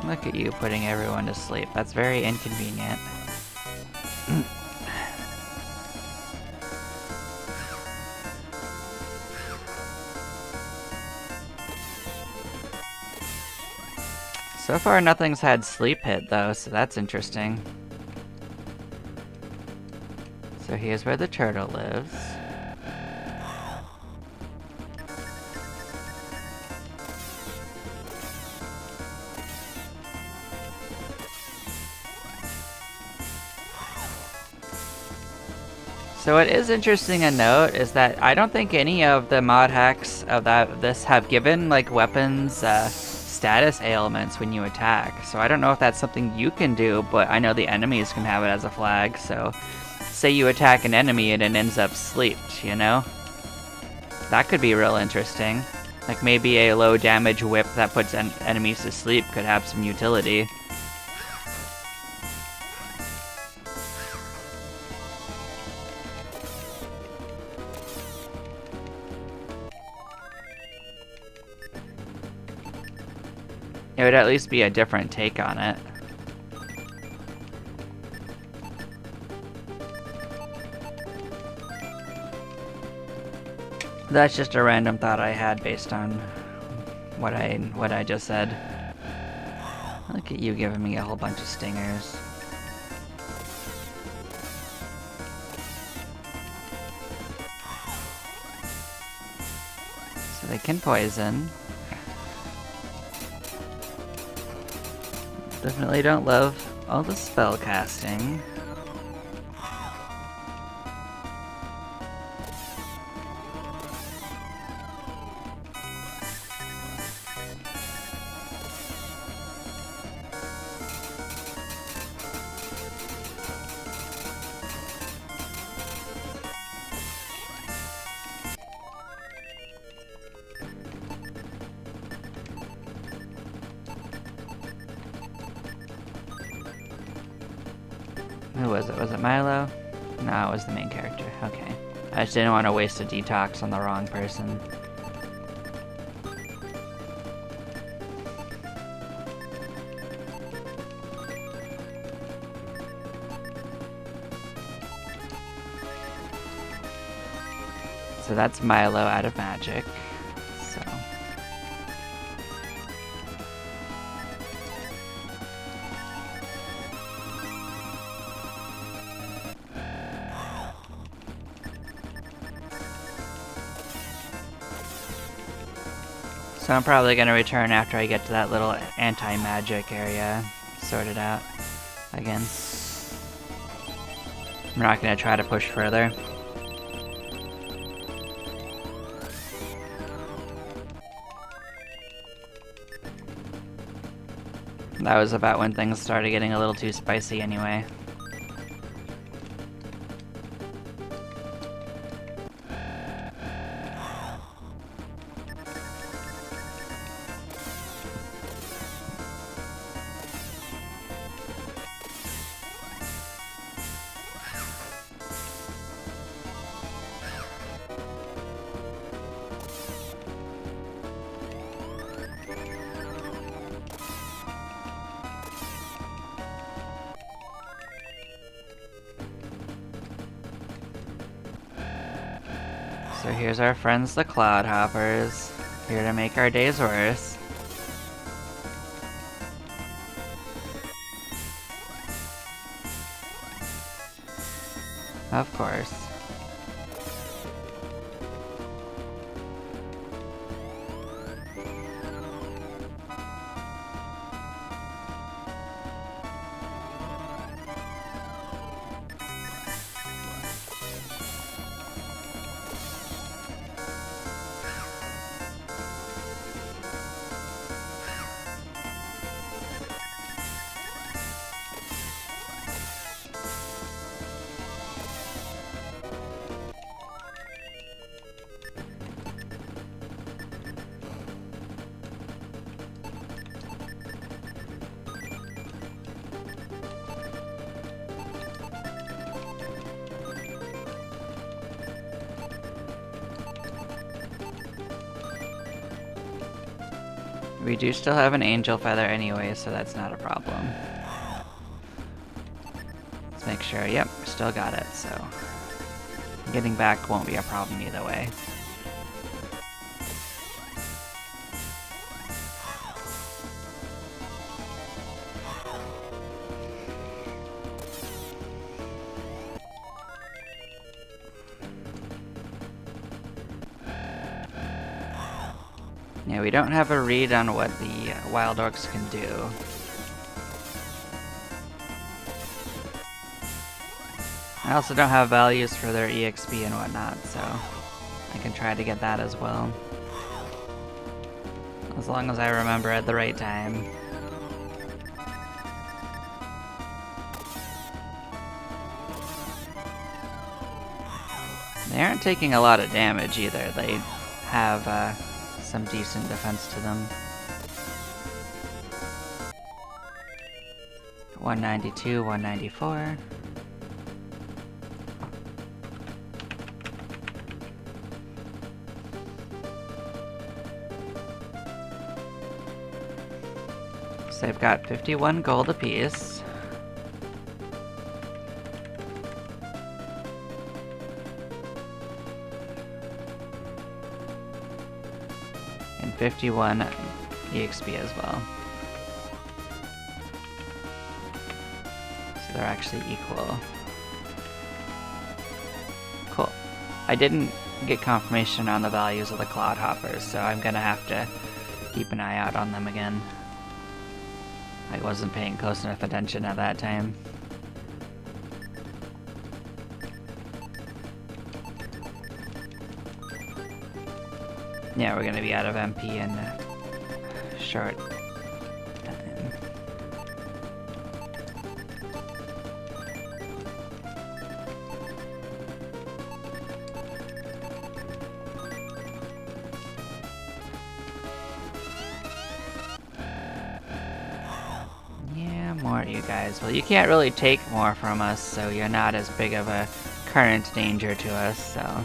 Look at you putting everyone to sleep. That's very inconvenient. So far nothing's had sleep hit though, so that's interesting. So here's where the turtle lives. So what is interesting to note is that I don't think any of the mod hacks of this have given like weapons status ailments when you attack. So I don't know if that's something you can do, but I know the enemies can have it as a flag. So say you attack an enemy and it ends up sleeped, you know? That could be real interesting. Like maybe a low damage whip that puts enemies to sleep could have some utility. It would at least be a different take on it. That's just a random thought I had based on what I just said. Look at you giving me a whole bunch of stingers. So they can poison. Definitely don't love all the spell casting. Who was it? Was it Milo? No, it was the main character. Okay. I just didn't want to waste a detox on the wrong person. So that's Milo out of magic. So. So I'm probably going to return after I get to that little anti-magic area sorted out again. I'm not going to try to push further. That was about when things started getting a little too spicy anyway. So here's our friends the Cloudhoppers, here to make our days worse. Of course. We do still have an angel feather anyway, so that's not a problem. Let's make sure, yep, still got it, so getting back won't be a problem either way. Yeah, we don't have a read on what the wild orcs can do. I also don't have values for their EXP and whatnot, so I can try to get that as well. As long as I remember at the right time. They aren't taking a lot of damage either. They have some decent defense to them. 192, 194. So they've got 51 gold apiece. 51 EXP as well. So they're actually equal. Cool. I didn't get confirmation on the values of the Cloudhoppers, so I'm gonna have to keep an eye out on them again. I wasn't paying close enough attention at that time. Yeah, we're gonna be out of MP in a short time. Yeah, more of you guys. Well, you can't really take more from us, so you're not as big of a current danger to us, so...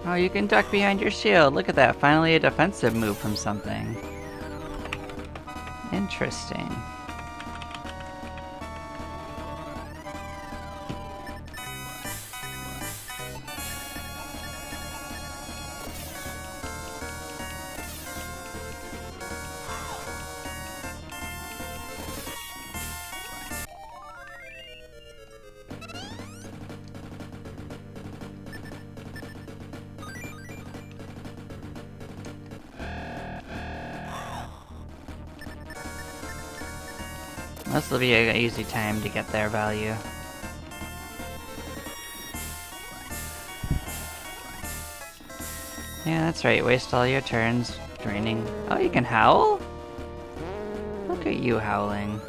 Oh, you can duck behind your shield. Look at that. Finally a defensive move from something. Interesting. This will be an easy time to get their value. Yeah, that's right. Waste all your turns draining. Oh, you can howl? Look at you howling.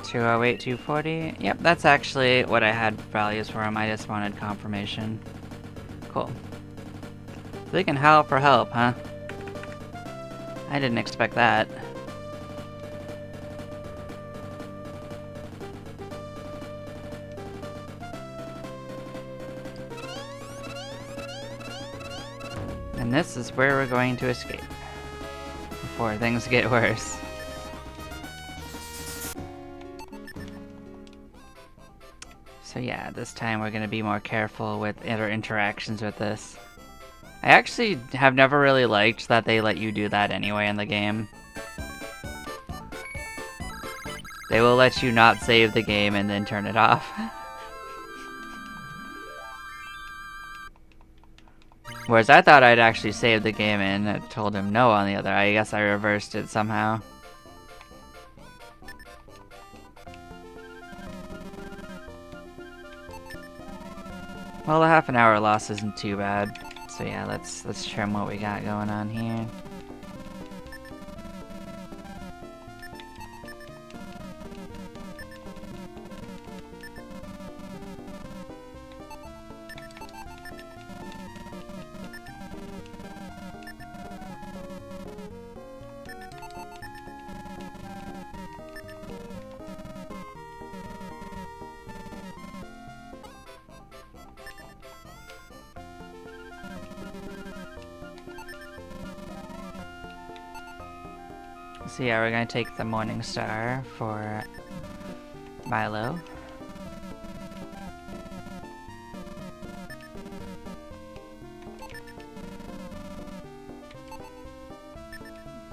$208, $240. Yep, that's actually what I had values for him. I just wanted confirmation. Cool. So they can howl for help, huh? I didn't expect that. And this is where we're going to escape. Before things get worse. So yeah, this time we're gonna be more careful with our interactions with this. I actually have never really liked that they let you do that anyway in the game. They will let you not save the game and then turn it off. Whereas I thought I'd actually saved the game and I told him no on the other. I guess I reversed it somehow. Well, a half an hour loss isn't too bad. So yeah, let's trim what we got going on here. So yeah, we're gonna take the Morning Star for Milo.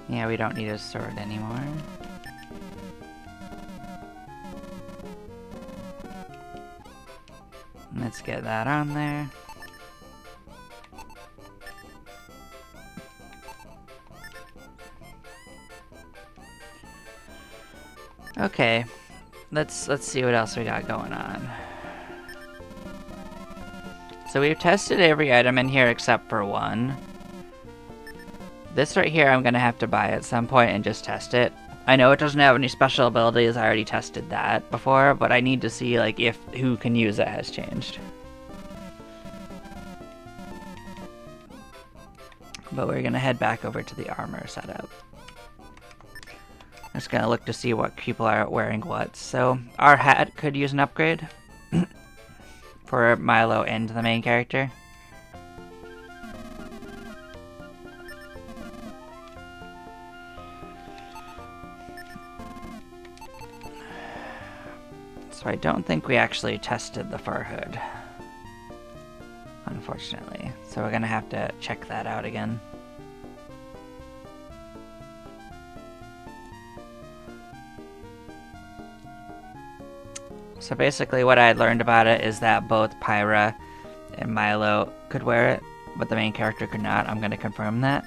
Yeah, we don't need a sword anymore. Let's get that on there. Okay, let's see what else we got going on. So we've tested every item in here except for one. This right here I'm gonna have to buy at some point and just test it. I know it doesn't have any special abilities, I already tested that before, but I need to see like if who can use it has changed. But we're gonna head back over to the armor setup. I'm just gonna look to see what people are wearing what. So our hat could use an upgrade for Milo and the main character. So I don't think we actually tested the fur hood, unfortunately. So we're gonna have to check that out again. So basically what I learned about it is that both Pyra and Milo could wear it, but the main character could not. I'm gonna confirm that.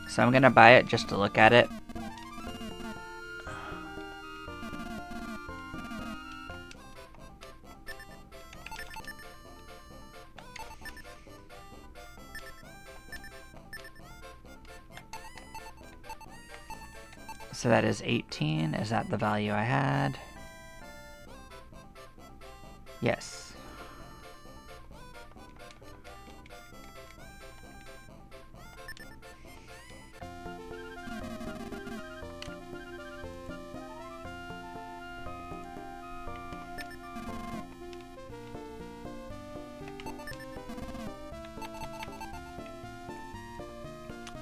So I'm gonna buy it just to look at it. So that is 18. Is that the value I had? Yes.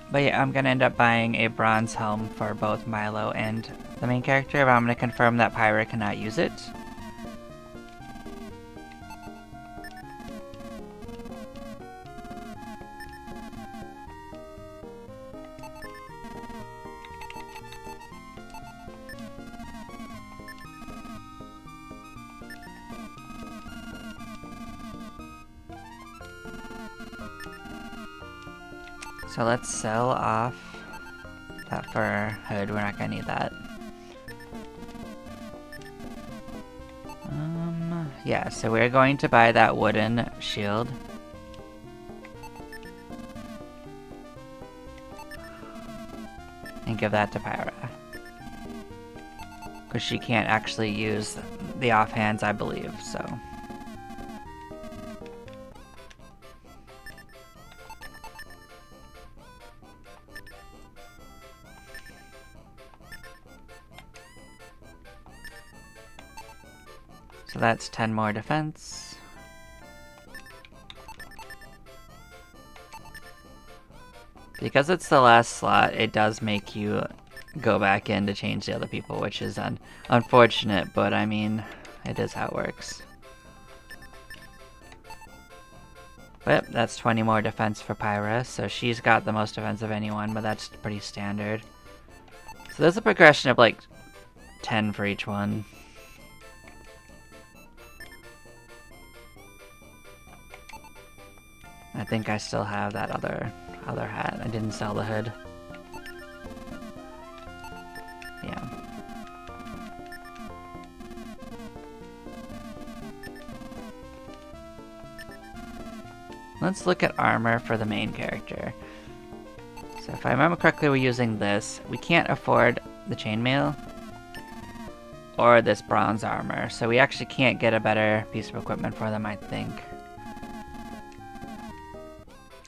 But yeah, I'm gonna end up buying a bronze helm for both Milo and the main character, but I'm gonna confirm that Pyra cannot use it. So let's sell off that fur hood, we're not gonna need that. Yeah, so we're going to buy that wooden shield. And give that to Pyra. Because she can't actually use the offhands, I believe, so. So that's 10 more defense. Because it's the last slot, it does make you go back in to change the other people, which is unfortunate, but I mean, it is how it works. But that's 20 more defense for Pyra, so she's got the most defense of anyone, but that's pretty standard. So there's a progression of like 10 for each one. I think I still have that other hat. I didn't sell the hood. Yeah. Let's look at armor for the main character. So if I remember correctly, we're using this. We can't afford the chainmail or this bronze armor, so we actually can't get a better piece of equipment for them, I think.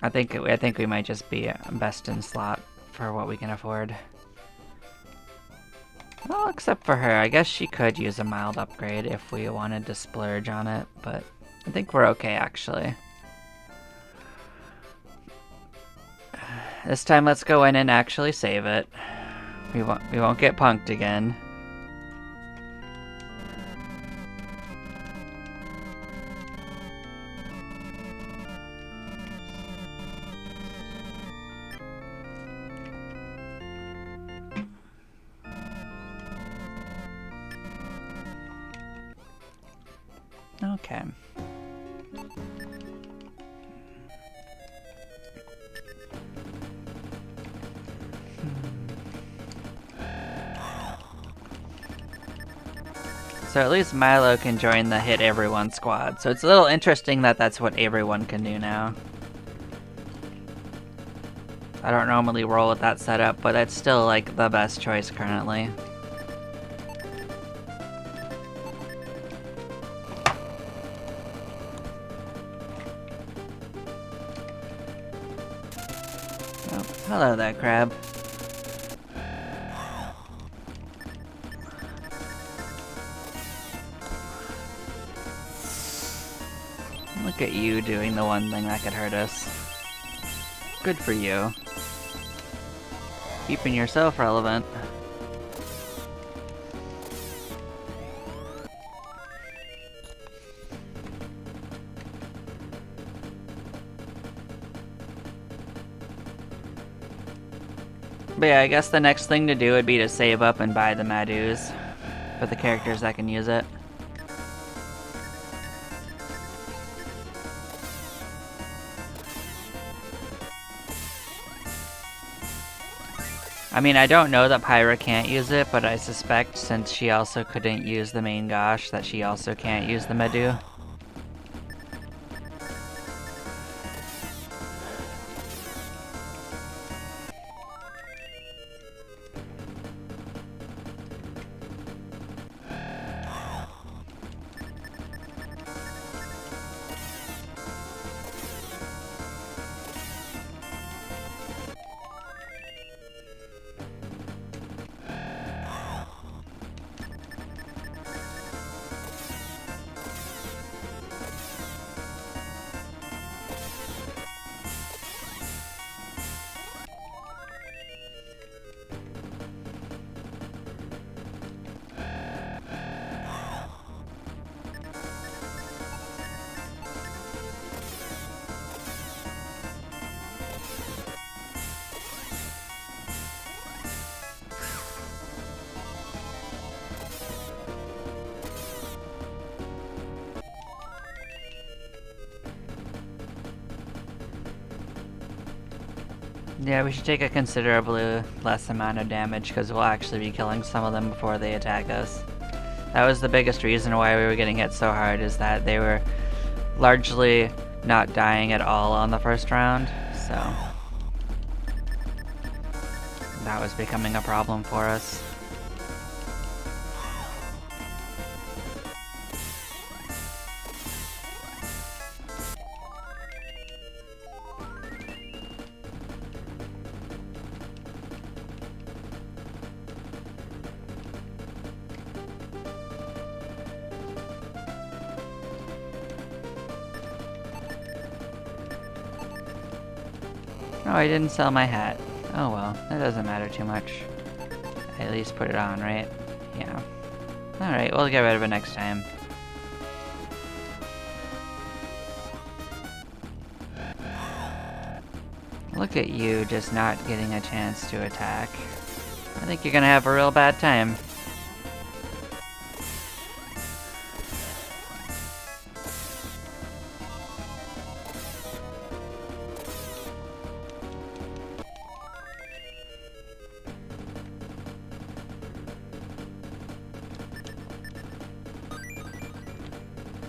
I think we might just be best in slot for what we can afford. Well, except for her. I guess she could use a mild upgrade if we wanted to splurge on it, but I think we're okay, actually. This time let's go in and actually save it. We won't get punked again. Okay. So at least Milo can join the Hit Everyone squad. So it's a little interesting that that's what everyone can do now. I don't normally roll with that setup, but it's still like the best choice currently. Oh, hello there, Crab. Look at you doing the one thing that could hurt us. Good for you. Keeping yourself relevant. But yeah, I guess the next thing to do would be to save up and buy the Madus for the characters that can use it. I mean, I don't know that Pyra can't use it, but I suspect since she also couldn't use the main Gosh, that she also can't use the Medu. Yeah, we should take a considerably less amount of damage because we'll actually be killing some of them before they attack us. That was the biggest reason why we were getting hit so hard, is that they were largely not dying at all on the first round, so that was becoming a problem for us. Oh, I didn't sell my hat. Oh well, that doesn't matter too much. I at least put it on, right? Yeah. Alright, we'll get rid of it next time. Look at you just not getting a chance to attack. I think you're gonna have a real bad time.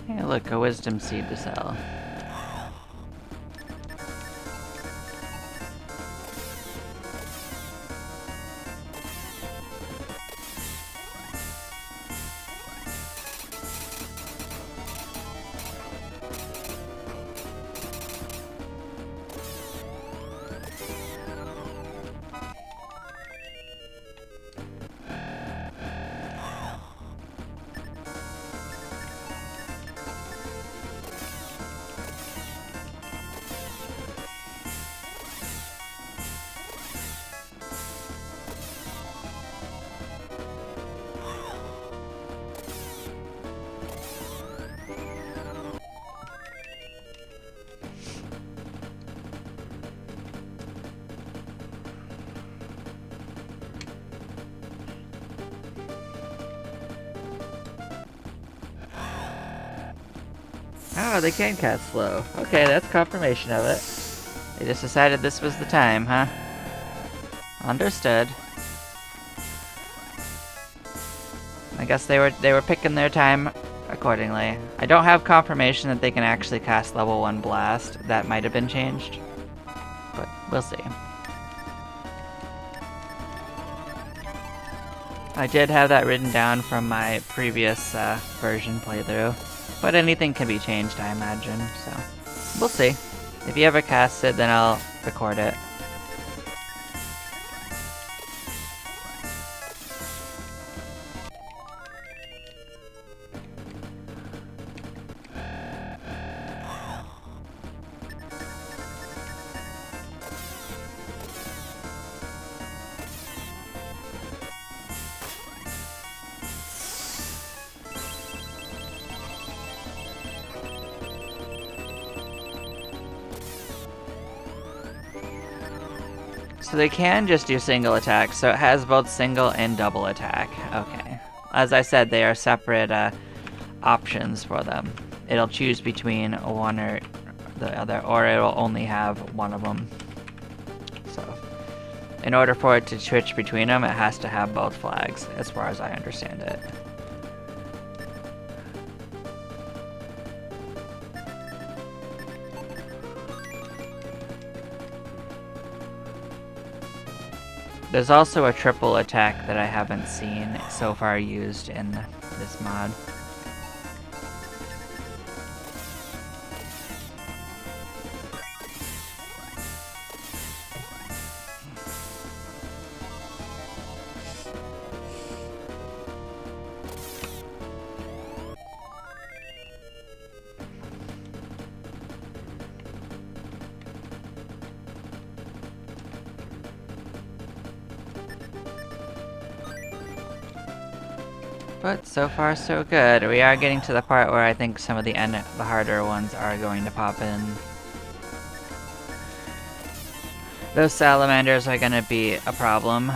Hey, look, a wisdom seed to sell. Oh, they can cast slow. Okay, that's confirmation of it. They just decided this was the time, huh? Understood. I guess they were picking their time accordingly. I don't have confirmation that they can actually cast level 1 blast. That might have been changed, but we'll see. I did have that written down from my previous version playthrough, but anything can be changed, I imagine, so we'll see. If you ever cast it, then I'll record it. So they can just do single attack, so it has both single and double attack. Okay. As I said, they are separate options for them. It'll choose between one or the other, or it'll only have one of them. So, in order for it to switch between them, it has to have both flags, as far as I understand it. There's also a triple attack that I haven't seen so far used in this mod. But so far so good. We are getting to the part where I think some of the harder ones are going to pop in. Those salamanders are going to be a problem.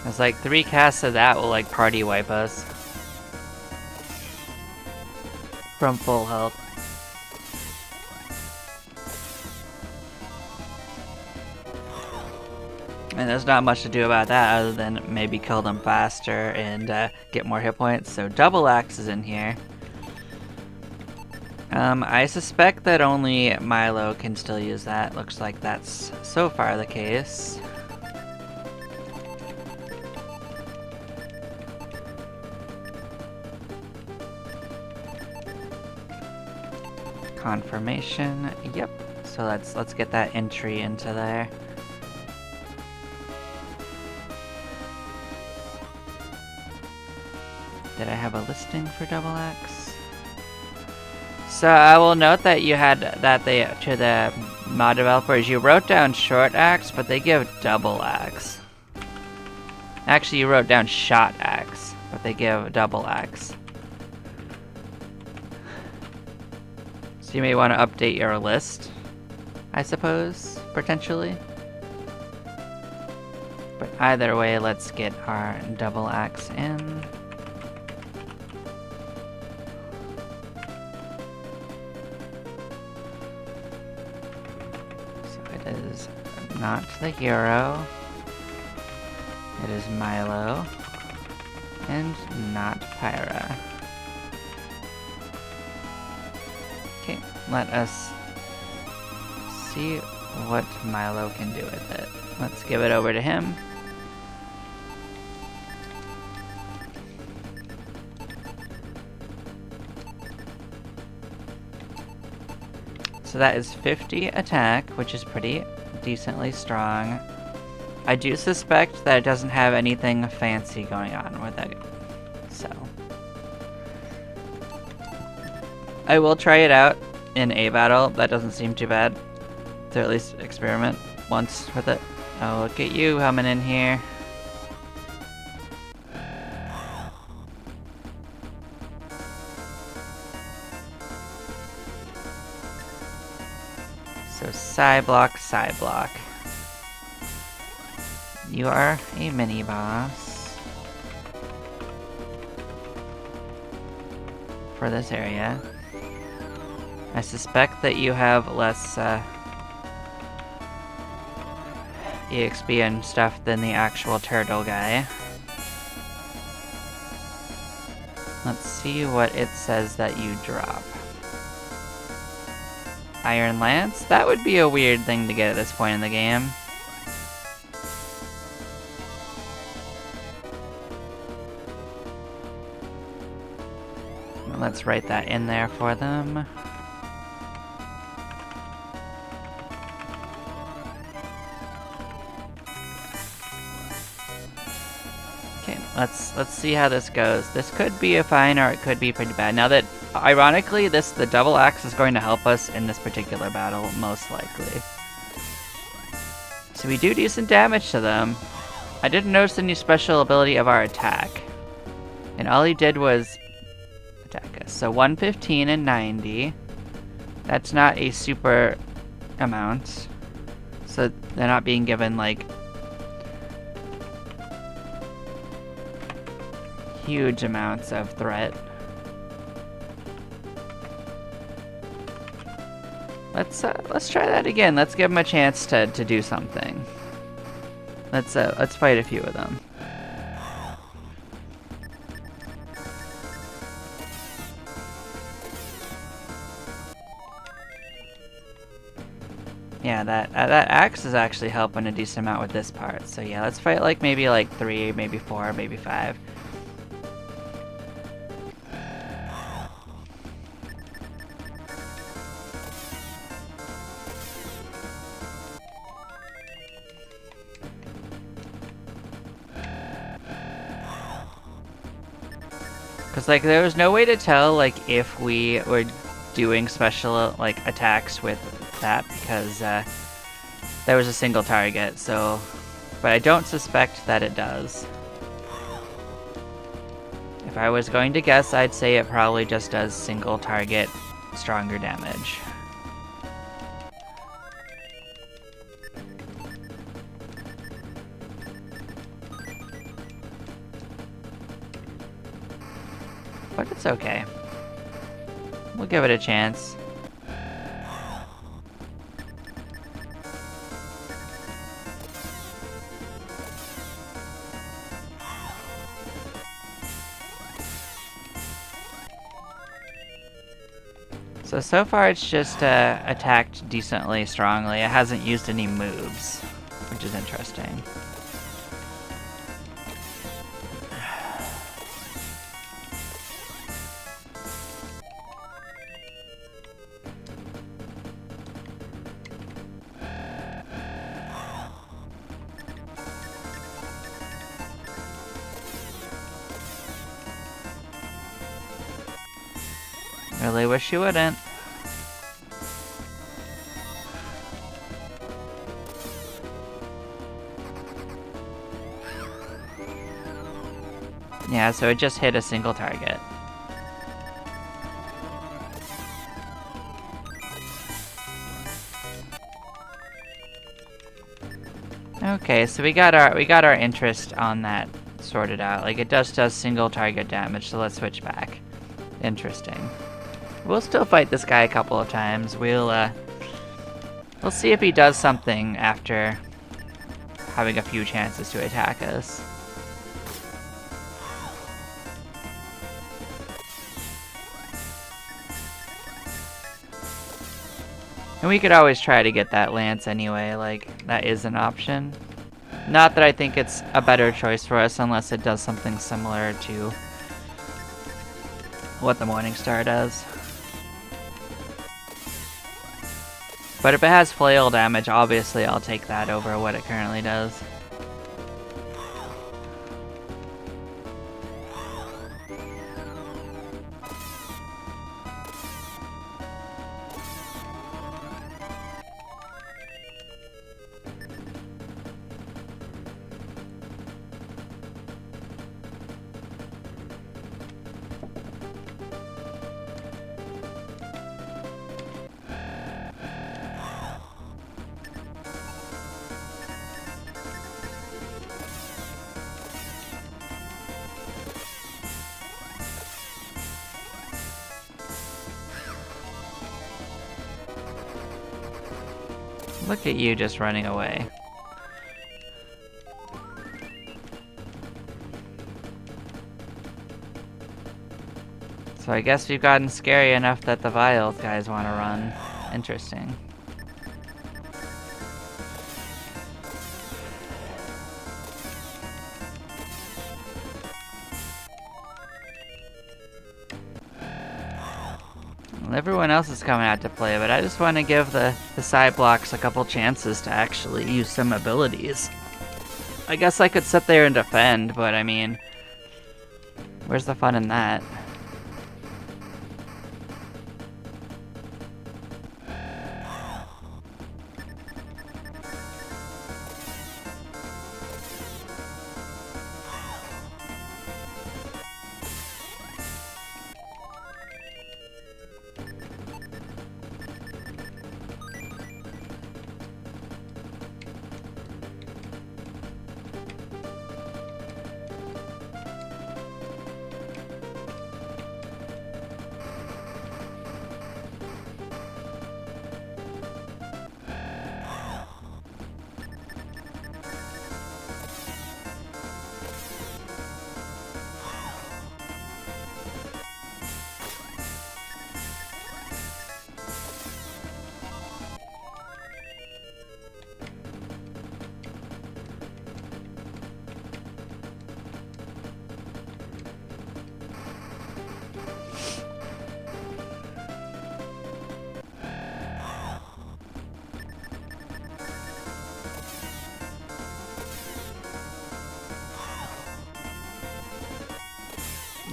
It's like 3 casts of that will like party wipe us from full health. And there's not much to do about that other than maybe kill them faster and get more hit points. So double axe is in here. I suspect that only Milo can still use that. Looks like that's so far the case. Confirmation. Yep. So let's get that entry into there. Did I have a listing for double axe? So I will note that you had that to the mod developers, you wrote down short axe, but they give double axe. Actually, you wrote down shot axe, but they give double axe. So you may want to update your list, I suppose, potentially. But either way, let's get our double axe in. So it is not the hero. It is Milo. And not Pyra. Okay, let us see what Milo can do with it. Let's give it over to him. So that is 50 attack, which is pretty decently strong. I do suspect that it doesn't have anything fancy going on with it, so I will try it out in a battle. That doesn't seem too bad to at least experiment once with it. Oh, look at you coming in here. So side block, side block. You are a mini boss for this area. I suspect that you have less EXP and stuff than the actual turtle guy. Let's see what it says that you drop. Iron Lance? That would be a weird thing to get at this point in the game. Let's write that in there for them. Okay, let's see how this goes. This could be a fine or it could be pretty bad. Now that, ironically, the double axe is going to help us in this particular battle, most likely. So we do decent damage to them. I didn't notice any special ability of our attack. And all he did was attack us. So 115 and 90. That's not a super amount. So they're not being given, like, huge amounts of threat. Let's try that again. Let's give them a chance to do something. Let's fight a few of them. Yeah, that axe is actually helping a decent amount with this part. So yeah, let's fight like maybe like 3, maybe 4, maybe 5. Because, like, there was no way to tell, like, if we were doing special, like, attacks with that, because, there was a single target, so... But I don't suspect that it does. If I was going to guess, I'd say it probably just does single target, stronger damage. But it's okay. We'll give it a chance. So far it's just attacked decently strongly. It hasn't used any moves, which is interesting. Really wish you wouldn't. Yeah, so it just hit a single target. Okay, so we got our interest on that sorted out. Like, it just does single target damage, so let's switch back. Interesting. We'll still fight this guy a couple of times. We'll see if he does something after having a few chances to attack us. And we could always try to get that lance anyway, like, that is an option. Not that I think it's a better choice for us unless it does something similar to what the Morningstar does. But if it has flail damage, obviously I'll take that over what it currently does. Look at you just running away. So I guess we've gotten scary enough that the Vile guys want to run. Interesting. Well, everyone else is coming out to play, but I just want to give the side blocks a couple chances to actually use some abilities. I guess I could sit there and defend, but I mean, where's the fun in that?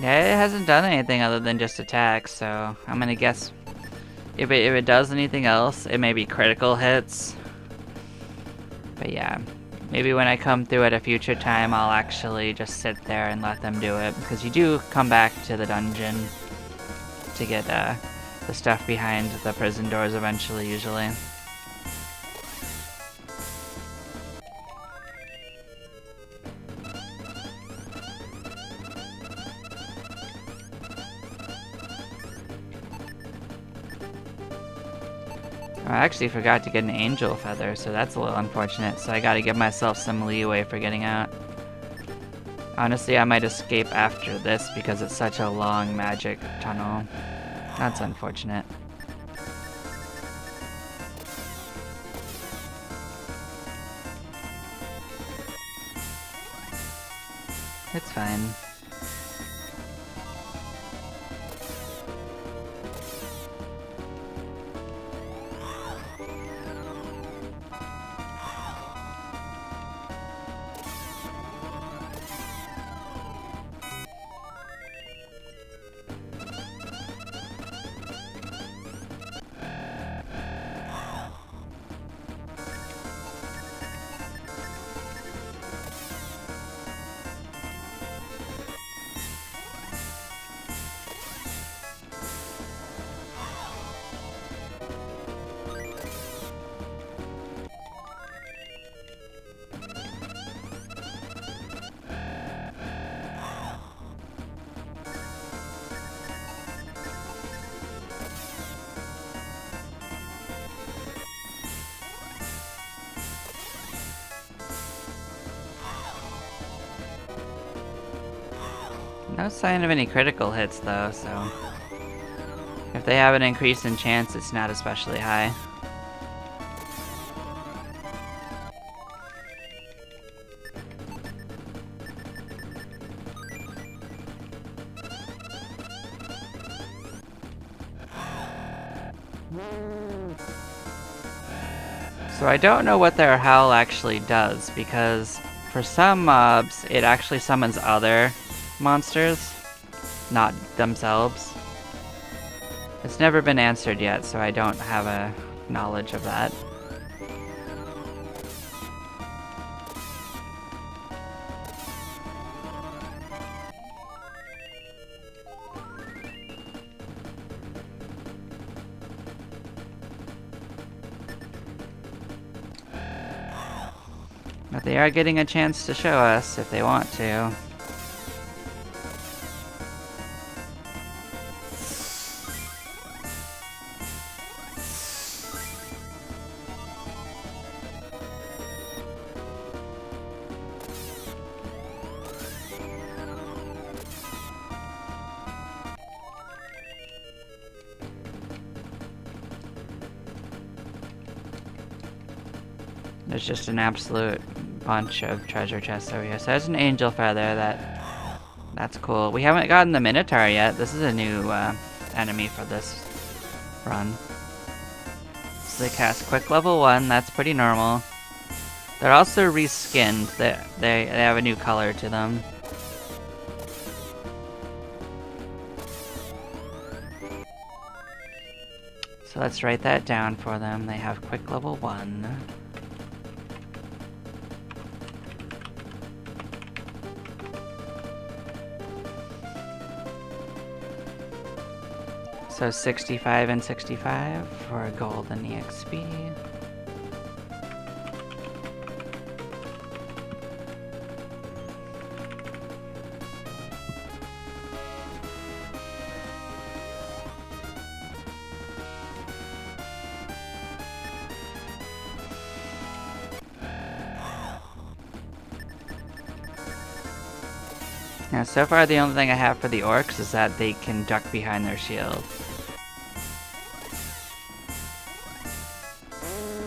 Yeah, it hasn't done anything other than just attack, so I'm gonna guess if it does anything else, it may be critical hits. But yeah, maybe when I come through at a future time, I'll actually just sit there and let them do it, because you do come back to the dungeon to get the stuff behind the prison doors eventually, usually. I actually forgot to get an angel feather, so that's a little unfortunate, so I gotta give myself some leeway for getting out. Honestly, I might escape after this because it's such a long magic tunnel. That's unfortunate. It's fine. No sign of any critical hits though, so if they have an increase in chance, it's not especially high. So I don't know what their howl actually does, because for some mobs, it actually summons other monsters, not themselves. It's never been answered yet, so I don't have a knowledge of that. But they are getting a chance to show us if they want to. There's just an absolute bunch of treasure chests over here. So there's an angel feather that's cool. We haven't gotten the Minotaur yet. This is a new enemy for this run. So they cast quick level 1, that's pretty normal. They're also reskinned. They have a new color to them. So let's write that down for them. They have quick level 1. So 65 and 65 for a golden EXP. Now, so far the only thing I have for the orcs is that they can duck behind their shield.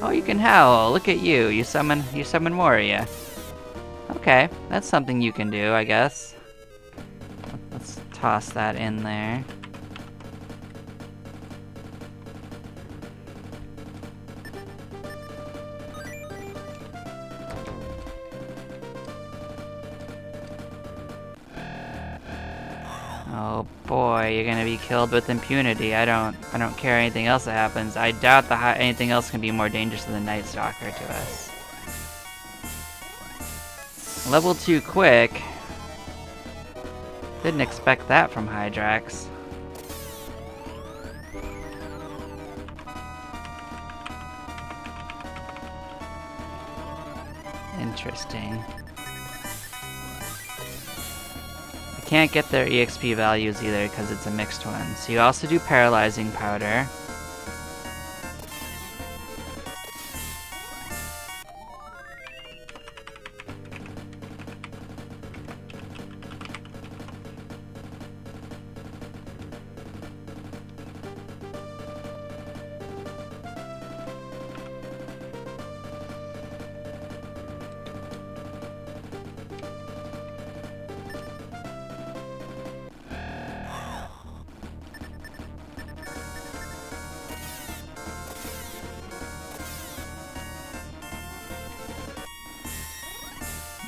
Oh, you can howl. Look at you. You summon Moria. Okay, that's something you can do, I guess. Let's toss that in there. Oh boy, you're gonna be killed with impunity. I don't care anything else that happens. I doubt anything else can be more dangerous than the Night Stalker to us. Level 2 quick. Didn't expect that from Hydrax. Interesting. Can't get their EXP values either because it's a mixed one. So you also do paralyzing powder.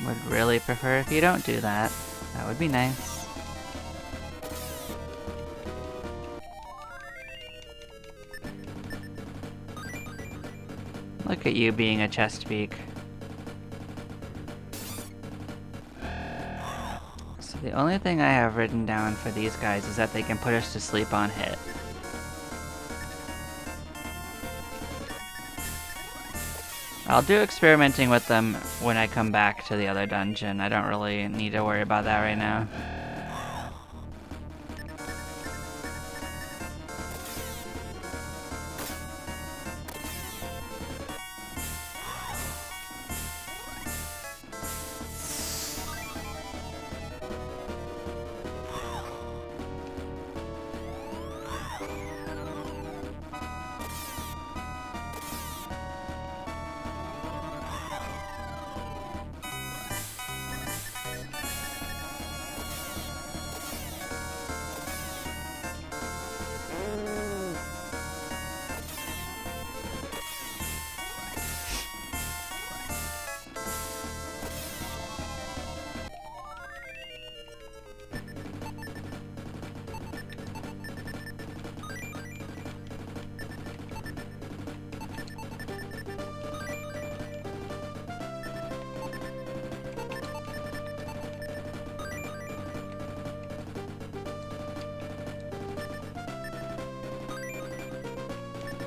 Would really prefer if you don't do that. That would be nice. Look at you being a Chesapeake. So the only thing I have written down for these guys is that they can put us to sleep on hit. I'll do experimenting with them when I come back to the other dungeon. I don't really need to worry about that right now.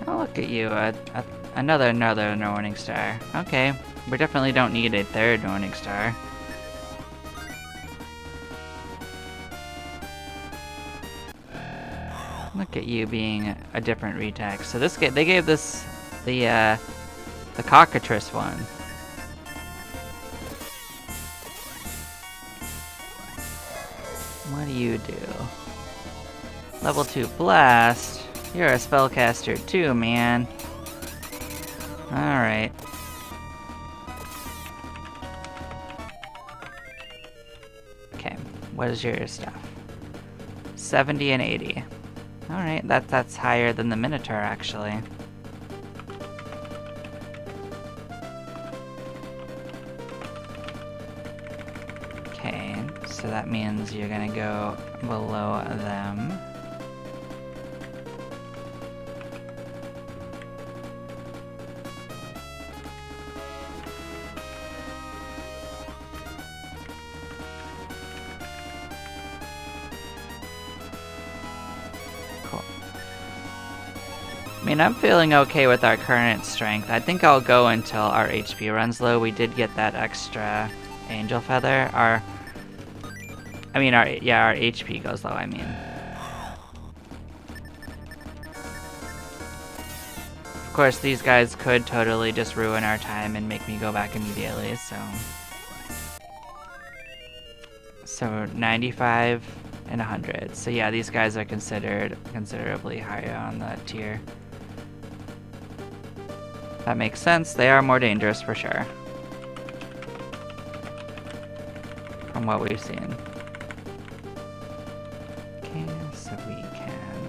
Oh, look at you, another Morning Star. Okay, we definitely don't need a third Morning Star. Look at you being a different retech. So they gave this the Cockatrice one. What do you do? Level 2 Blast. You're a spellcaster too, man. Alright. What is your stuff? 70 and 80. Alright, that's higher than the Minotaur, actually. Okay, so that means you're gonna go below them. I mean, I'm feeling okay with our current strength. I think I'll go until our HP runs low. We did get that extra angel feather. Our HP goes low, I mean. Of course, these guys could totally just ruin our time and make me go back immediately, so... So, 95 and 100. So yeah, these guys are considered considerably higher on the tier. That makes sense. They are more dangerous for sure. From what we've seen. Okay, so we can...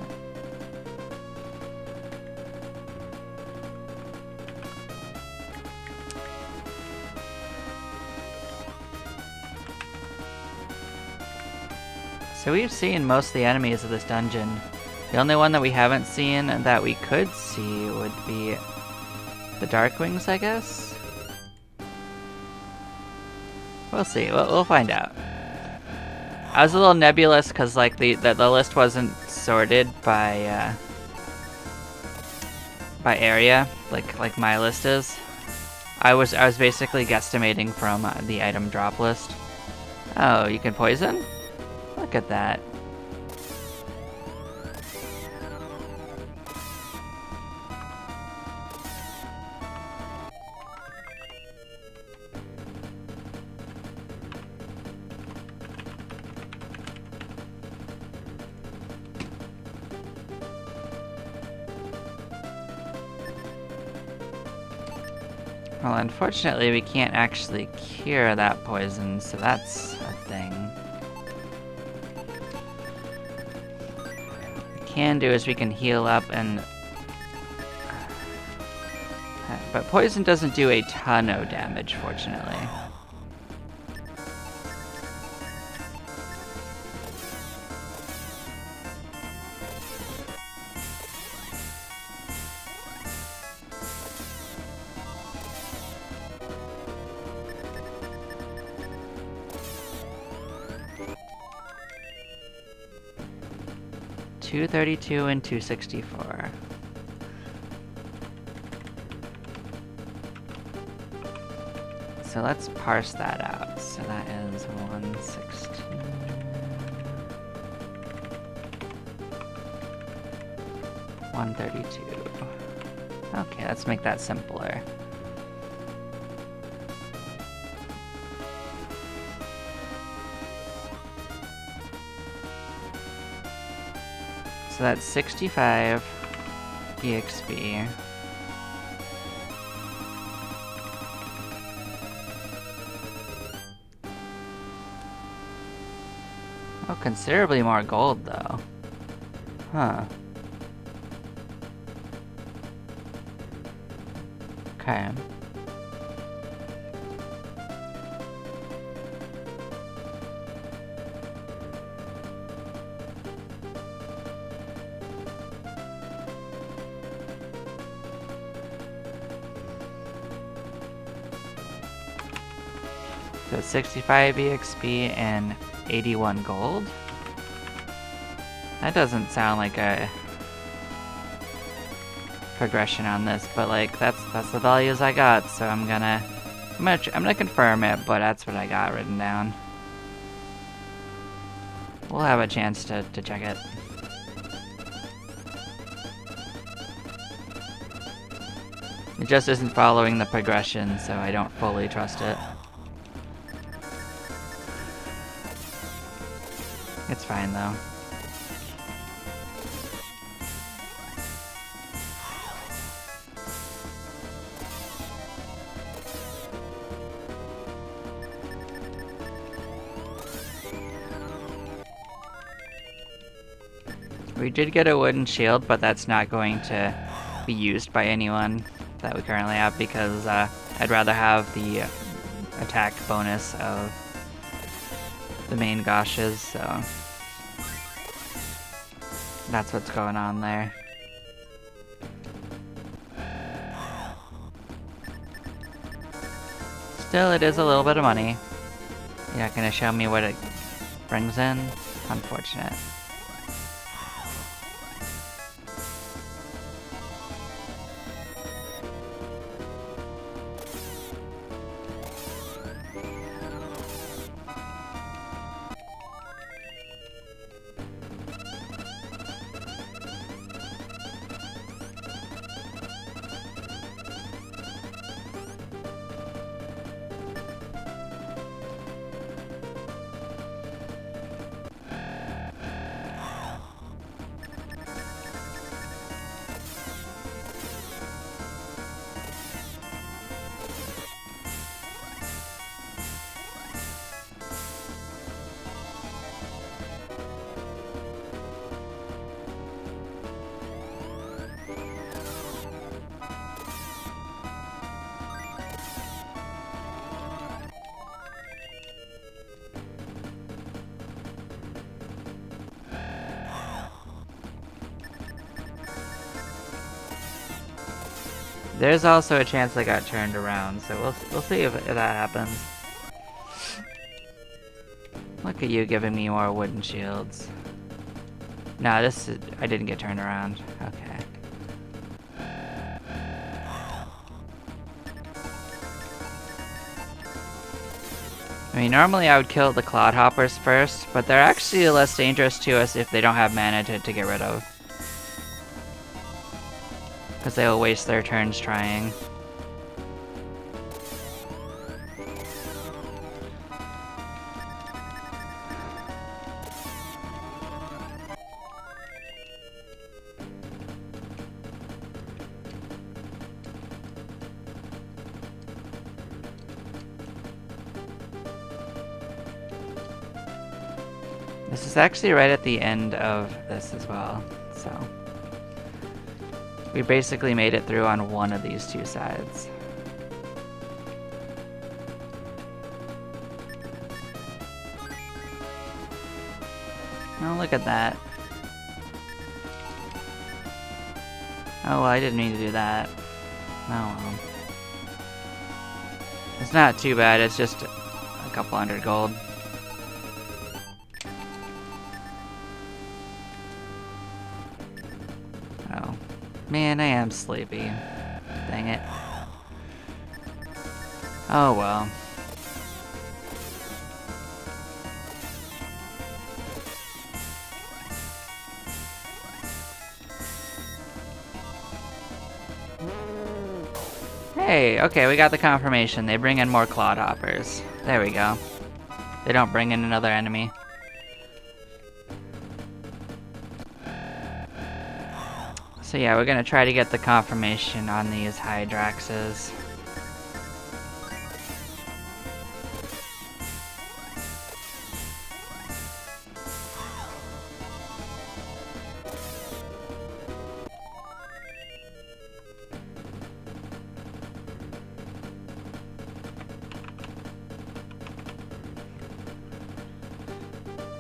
So we've seen most of the enemies of this dungeon. The only one that we haven't seen and that we could see would be the Darkwings, I guess? We'll see. We'll find out. I was a little nebulous because like the list wasn't sorted by area, like my list is. I was basically guesstimating from the item drop list. Oh, you can poison? Look at that. Well, unfortunately, we can't actually cure that poison, so that's a thing. What we can do is we can heal up and... But poison doesn't do a ton of damage, fortunately. $232 and $264. So let's parse that out. So that is 116. $132. Okay, let's make that simpler. So that's 65 EXP. Oh, considerably more gold though. Huh. Okay. So 65 EXP and 81 gold? That doesn't sound like a progression on this, but like that's the values I got, so I'm gonna confirm it, but that's what I got written down. We'll have a chance to check it. It just isn't following the progression, so I don't fully trust it. It's fine though. We did get a wooden shield, but that's not going to be used by anyone that we currently have because I'd rather have the attack bonus of the main Goshes, so that's what's going on there. Still, it is a little bit of money. You're not gonna show me what it brings in? Unfortunate. There's also a chance I got turned around, so we'll see if that happens. Look at you giving me more wooden shields. No, I didn't get turned around. Okay. I mean, normally I would kill the Clodhoppers first, but they're actually less dangerous to us if they don't have mana to get rid of. Because they'll waste their turns trying. This is actually right at the end of this as well, so we basically made it through on one of these two sides. Oh, look at that. Oh, well, I didn't mean to do that. Oh, well. It's not too bad, it's just a couple hundred gold. Oh. Man, I am sleepy. Dang it. Oh well. Hey, okay, we got the confirmation. They bring in more Clodhoppers. There we go. They don't bring in another enemy. So yeah, we're gonna try to get the confirmation on these Hydraxes.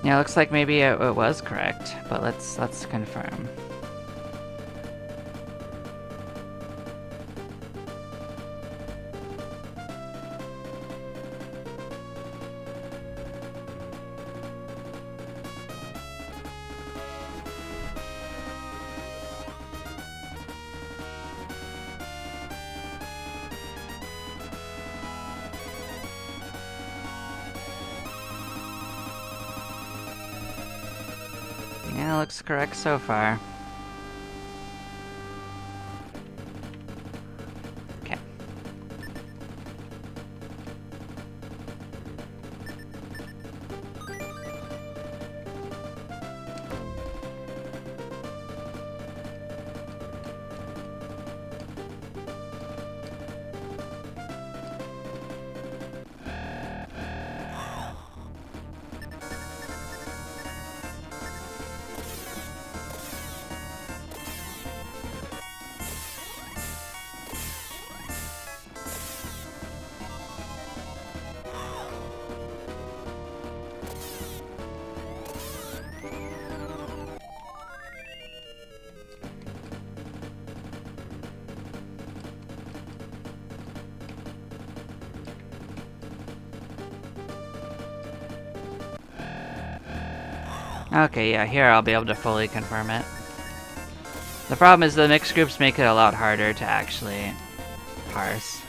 Yeah, looks like maybe it was correct, but let's confirm. Yeah, looks correct so far. Okay. Okay, yeah, here I'll be able to fully confirm it. The problem is the mixed groups make it a lot harder to actually parse.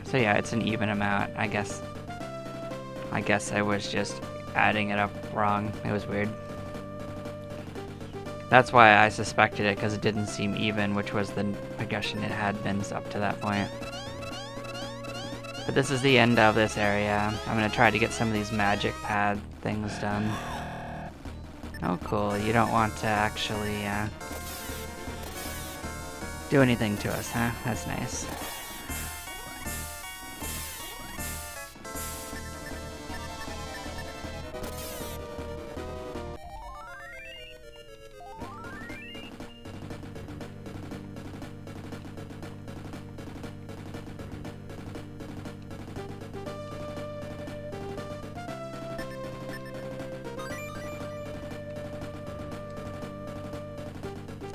So yeah, it's an even amount, I guess. I guess I was just adding it up wrong. It was weird. That's why I suspected it, because it didn't seem even, which was the progression it had been up to that point. But this is the end of this area. I'm gonna try to get some of these magic pad things done. Oh cool, you don't want to actually do anything to us, huh? That's nice.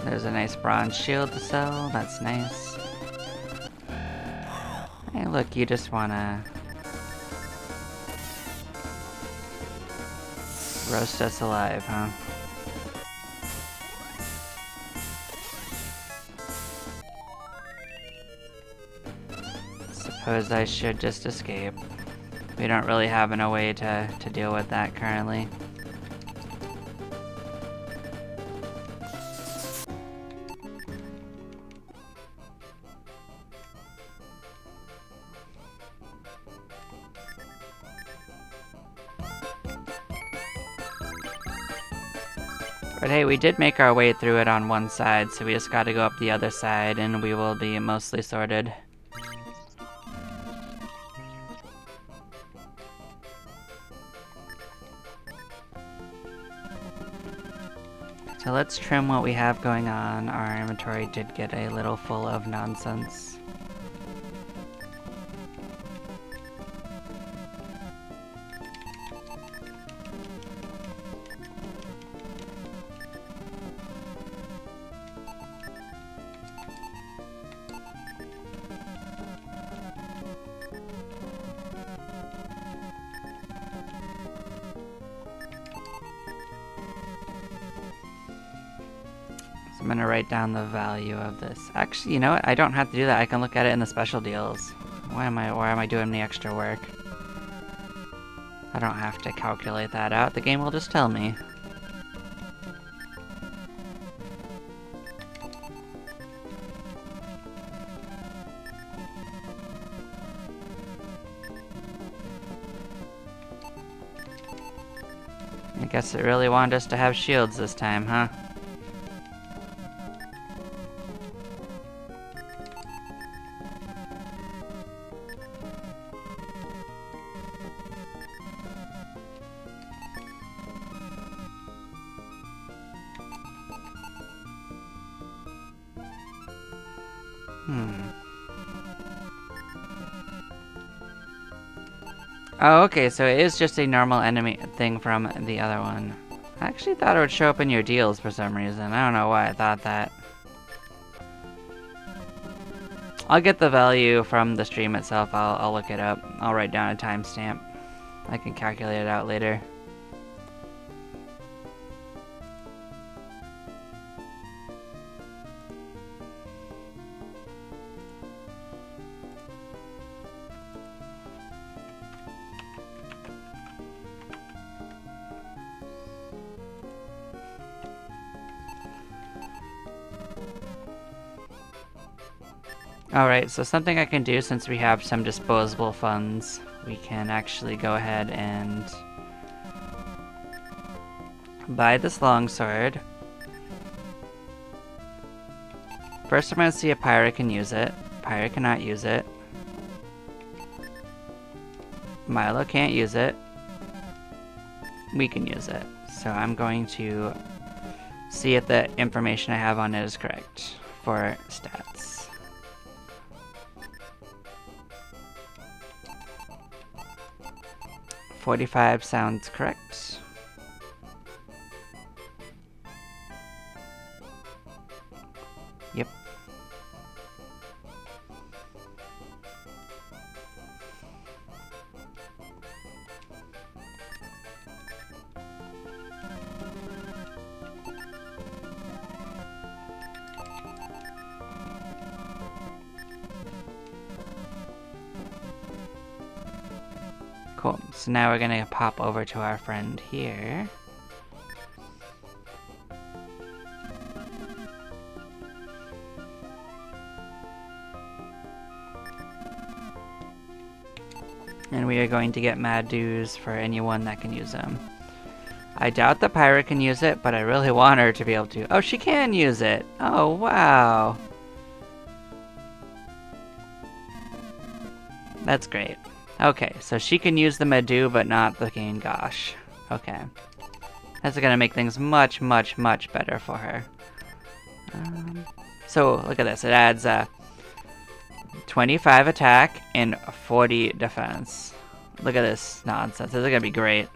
There's a nice bronze shield to sell, that's nice. Hey look, you just wanna roast us alive, huh? Suppose I should just escape. We don't really have a way to deal with that currently. But hey, we did make our way through it on one side, so we just gotta go up the other side and we will be mostly sorted. So let's trim what we have going on. Our inventory did get a little full of nonsense. I'm gonna write down the value of this. Actually, you know what? I don't have to do that. I can look at it in the special deals. Why am I doing the extra work? I don't have to calculate that out. The game will just tell me. I guess it really wanted us to have shields this time, huh? Oh, okay, so it is just a normal enemy thing from the other one. I actually thought it would show up in your deals for some reason. I don't know why I thought that. I'll get the value from the stream itself. I'll look it up. I'll write down a timestamp. I can calculate it out later. Alright, so something I can do since we have some disposable funds, we can actually go ahead and buy this longsword. First I'm going to see if Pyra can use it. Pyra cannot use it. Milo can't use it. We can use it. So I'm going to see if the information I have on it is correct for stats. 45 sounds correct. Yep. Cool. So now we're gonna pop over to our friend here. And we are going to get mad dues for anyone that can use them. I doubt the pirate can use it, but I really want her to be able to. Oh, she can use it! Oh, wow! That's great. Okay, so she can use the Madu, but not the Gengosh. Okay. That's gonna make things much, much, much better for her. So, look at this. It adds 25 attack and 40 defense. Look at this nonsense. This is gonna be great.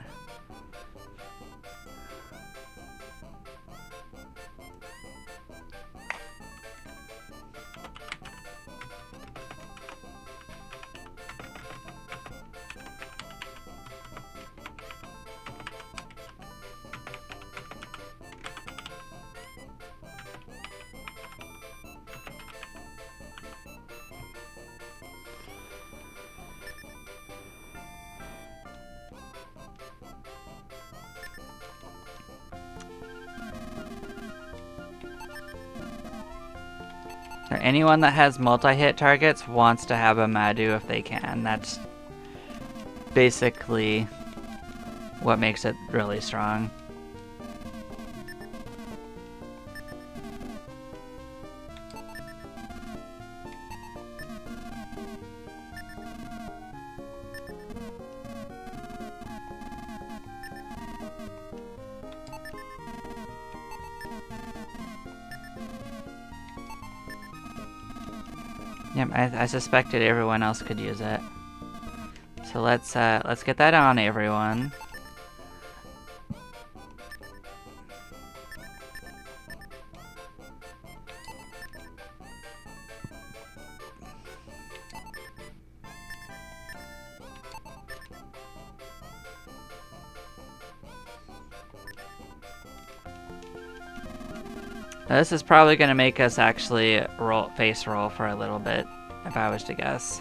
Or anyone that has multi-hit targets wants to have a Madu if they can. That's basically what makes it really strong. Yep, I suspected everyone else could use it. So let's get that on everyone. Now, this is probably going to make us actually face roll for a little bit, if I was to guess.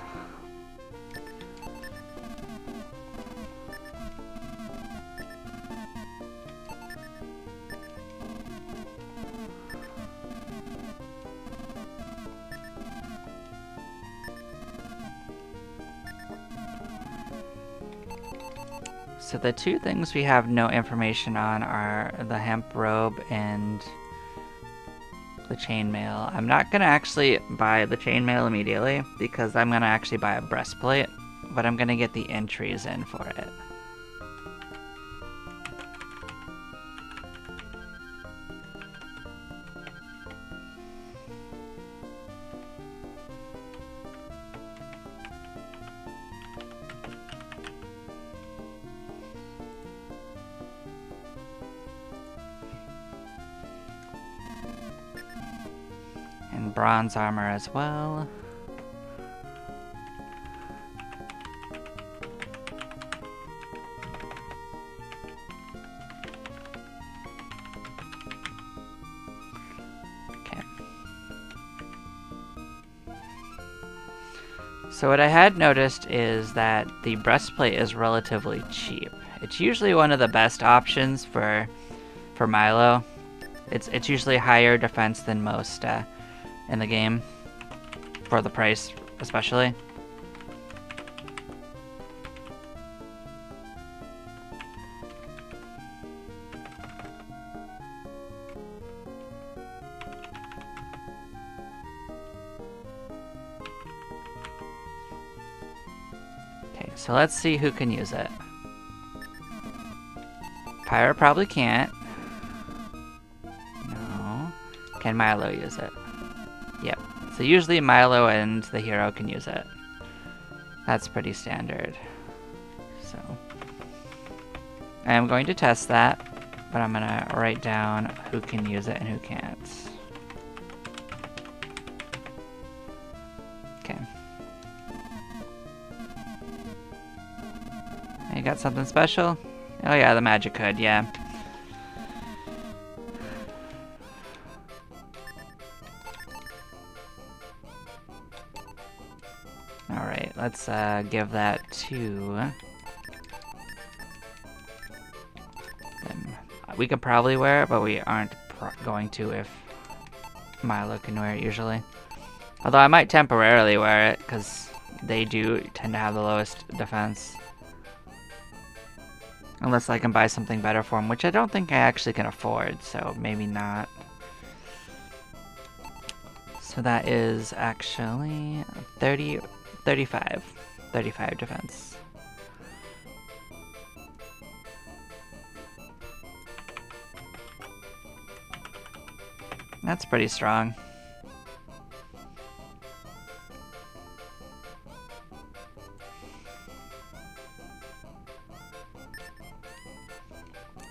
So the two things we have no information on are the hemp robe and the chainmail. I'm not gonna actually buy the chainmail immediately because I'm gonna actually buy a breastplate, but I'm gonna get the entries in for it. And bronze armor as well. Okay. So what I had noticed is that the breastplate is relatively cheap. It's usually one of the best options for Milo. It's usually higher defense than most in the game, for the price especially. Okay, so let's see who can use it. Pyra probably can't. No. Can Milo use it? Yep. So usually Milo and the hero can use it. That's pretty standard. So I am going to test that, but I'm gonna write down who can use it and who can't. Okay. You got something special? Oh yeah, the magic hood, yeah. Alright, let's give that to them. We could probably wear it, but we aren't going to if Milo can wear it usually. Although I might temporarily wear it, because they do tend to have the lowest defense. Unless I can buy something better for him, which I don't think I actually can afford, so maybe not. So that is actually 35 defense. That's pretty strong.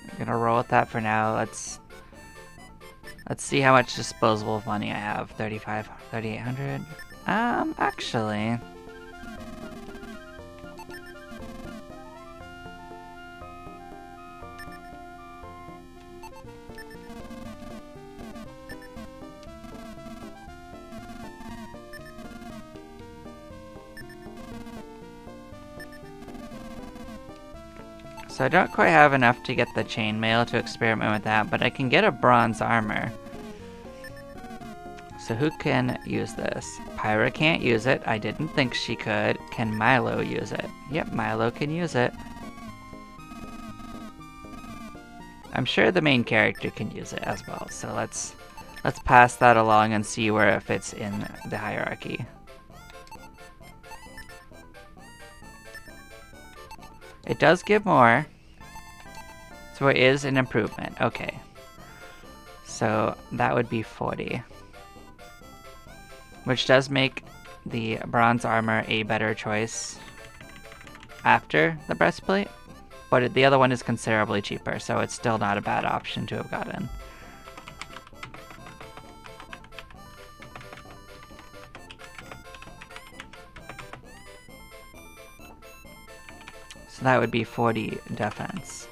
I'm gonna roll with that for now. Let's see how much disposable money I have. 3,800. Actually. So I don't quite have enough to get the chainmail to experiment with that, but I can get a bronze armor. So who can use this? Pyra can't use it. I didn't think she could. Can Milo use it? Yep, Milo can use it. I'm sure the main character can use it as well. So let's pass that along and see where it fits in the hierarchy. It does give more. So it is an improvement. Okay. So that would be 40. Which does make the bronze armor a better choice after the breastplate. But the other one is considerably cheaper, so it's still not a bad option to have gotten. So that would be 40 defense.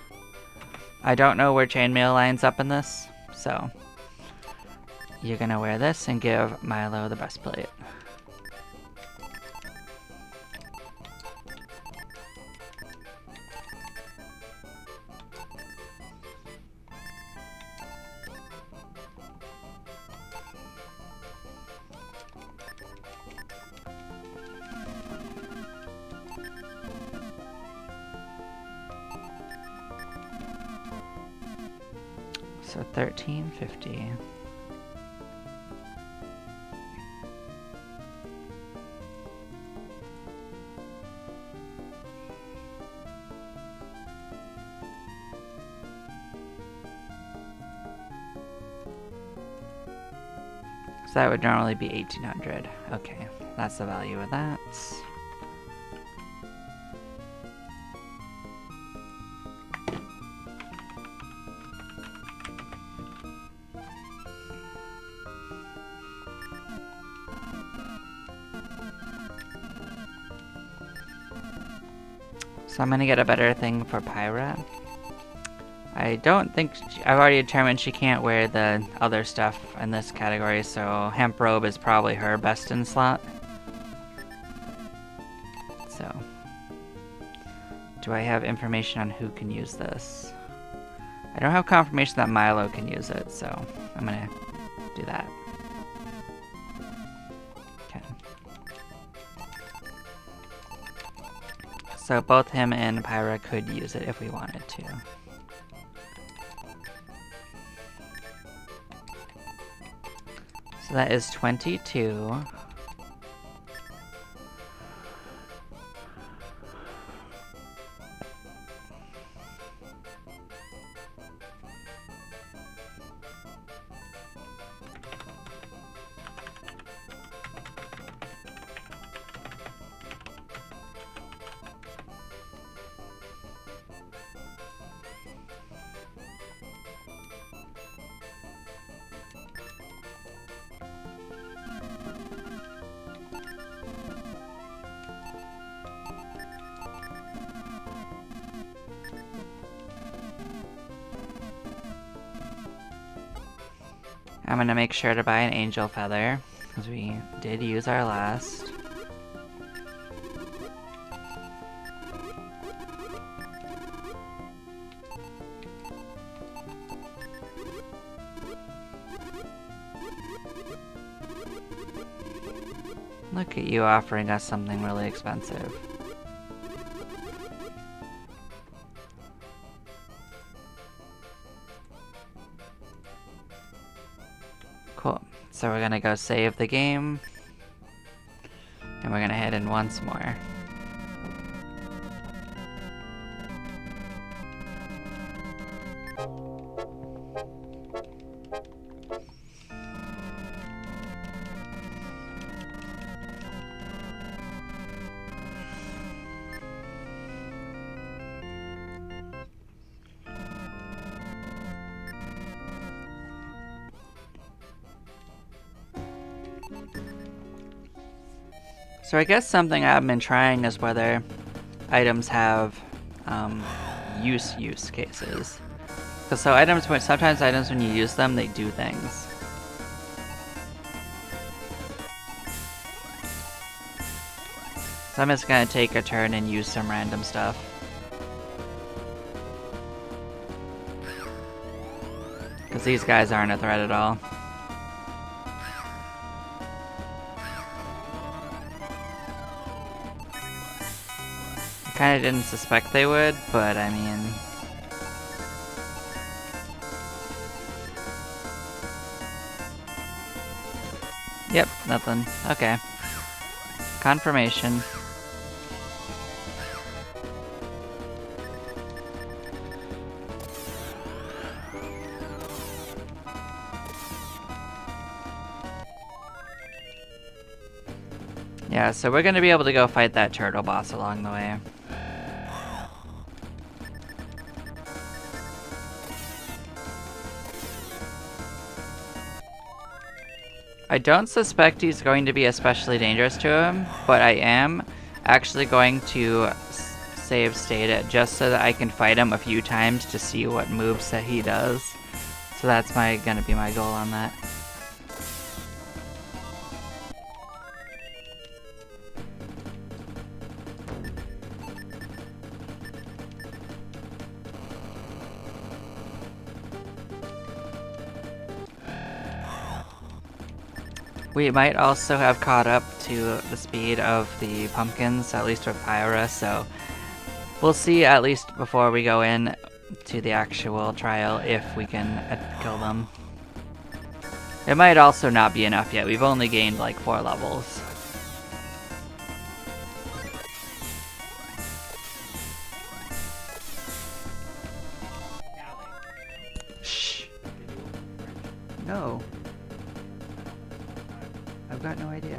I don't know where chainmail lines up in this, so you're gonna wear this and give Milo the breastplate. So 1350. So that would normally be 1800. Okay, that's the value of that. So I'm gonna get a better thing for Pyra. I don't think I've already determined she can't wear the other stuff in this category, so hemp robe is probably her best in slot. So, do I have information on who can use this? I don't have confirmation that Milo can use it, so I'm gonna do that. Okay. So both him and Pyra could use it if we wanted to. So that is 22. I'm gonna make sure to buy an angel feather, because we did use our last. Look at you offering us something really expensive. Cool. So we're gonna go save the game. And we're gonna head in once more. So I guess something I've been trying is whether items have use cases. Because sometimes items when you use them, they do things. So I'm just gonna take a turn and use some random stuff. Because these guys aren't a threat at all. Kinda didn't suspect they would, but I mean... Yep, nothing. Okay. Confirmation. Yeah, so we're gonna be able to go fight that turtle boss along the way. I don't suspect he's going to be especially dangerous to him, but I am actually going to save state it just so that I can fight him a few times to see what moves that he does. So that's gonna be my goal on that. We might also have caught up to the speed of the pumpkins, at least with Pyra, so we'll see at least before we go in to the actual trial if we can kill them. It might also not be enough yet. We've only gained like 4 levels. Shh. No. I've got no idea.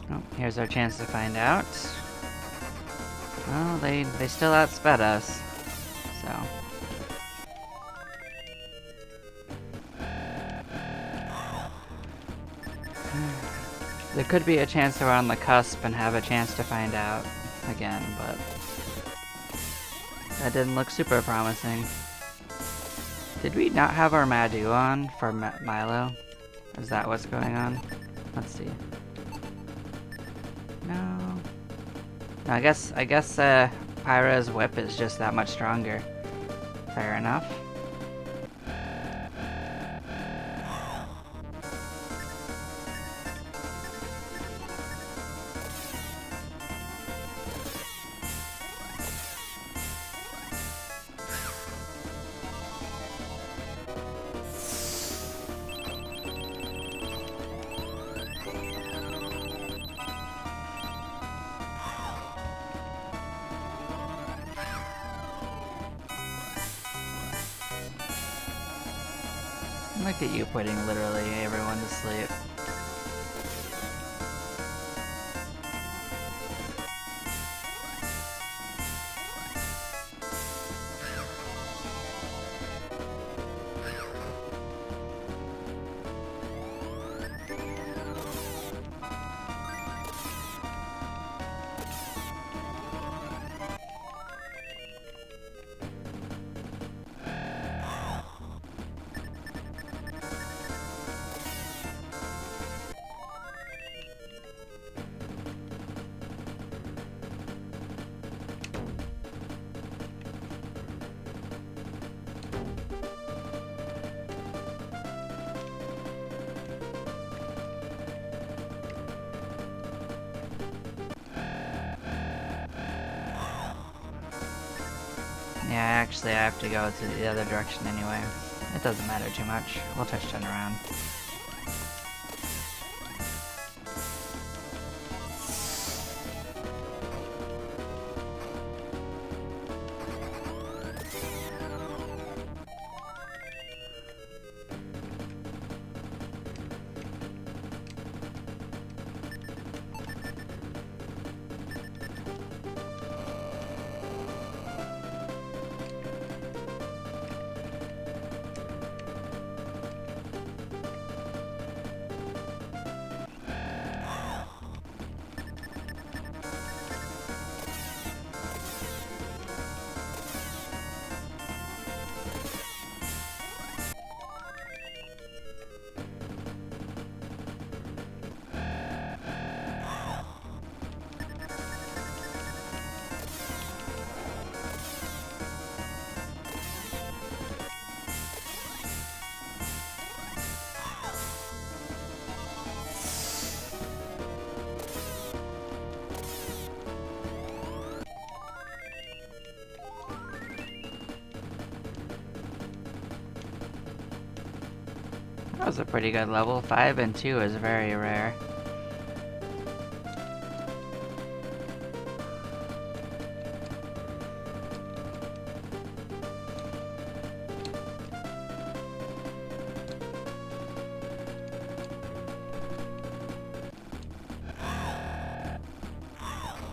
Oh, here's our chance to find out. Well, they still outsped us, so. There could be a chance we're on the cusp and have a chance to find out again, but... That didn't look super promising. Did we not have our Madu on for Milo? Is that what's going on? Let's see. No. No, I guess Pyra's whip is just that much stronger. Fair enough. Look at you putting literally everyone to sleep. Yeah, actually I have to go to the other direction anyway. It doesn't matter too much. We'll touch turn around. That was a pretty good level. 5 and 2 is very rare.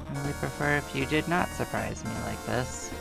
I really prefer if you did not surprise me like this.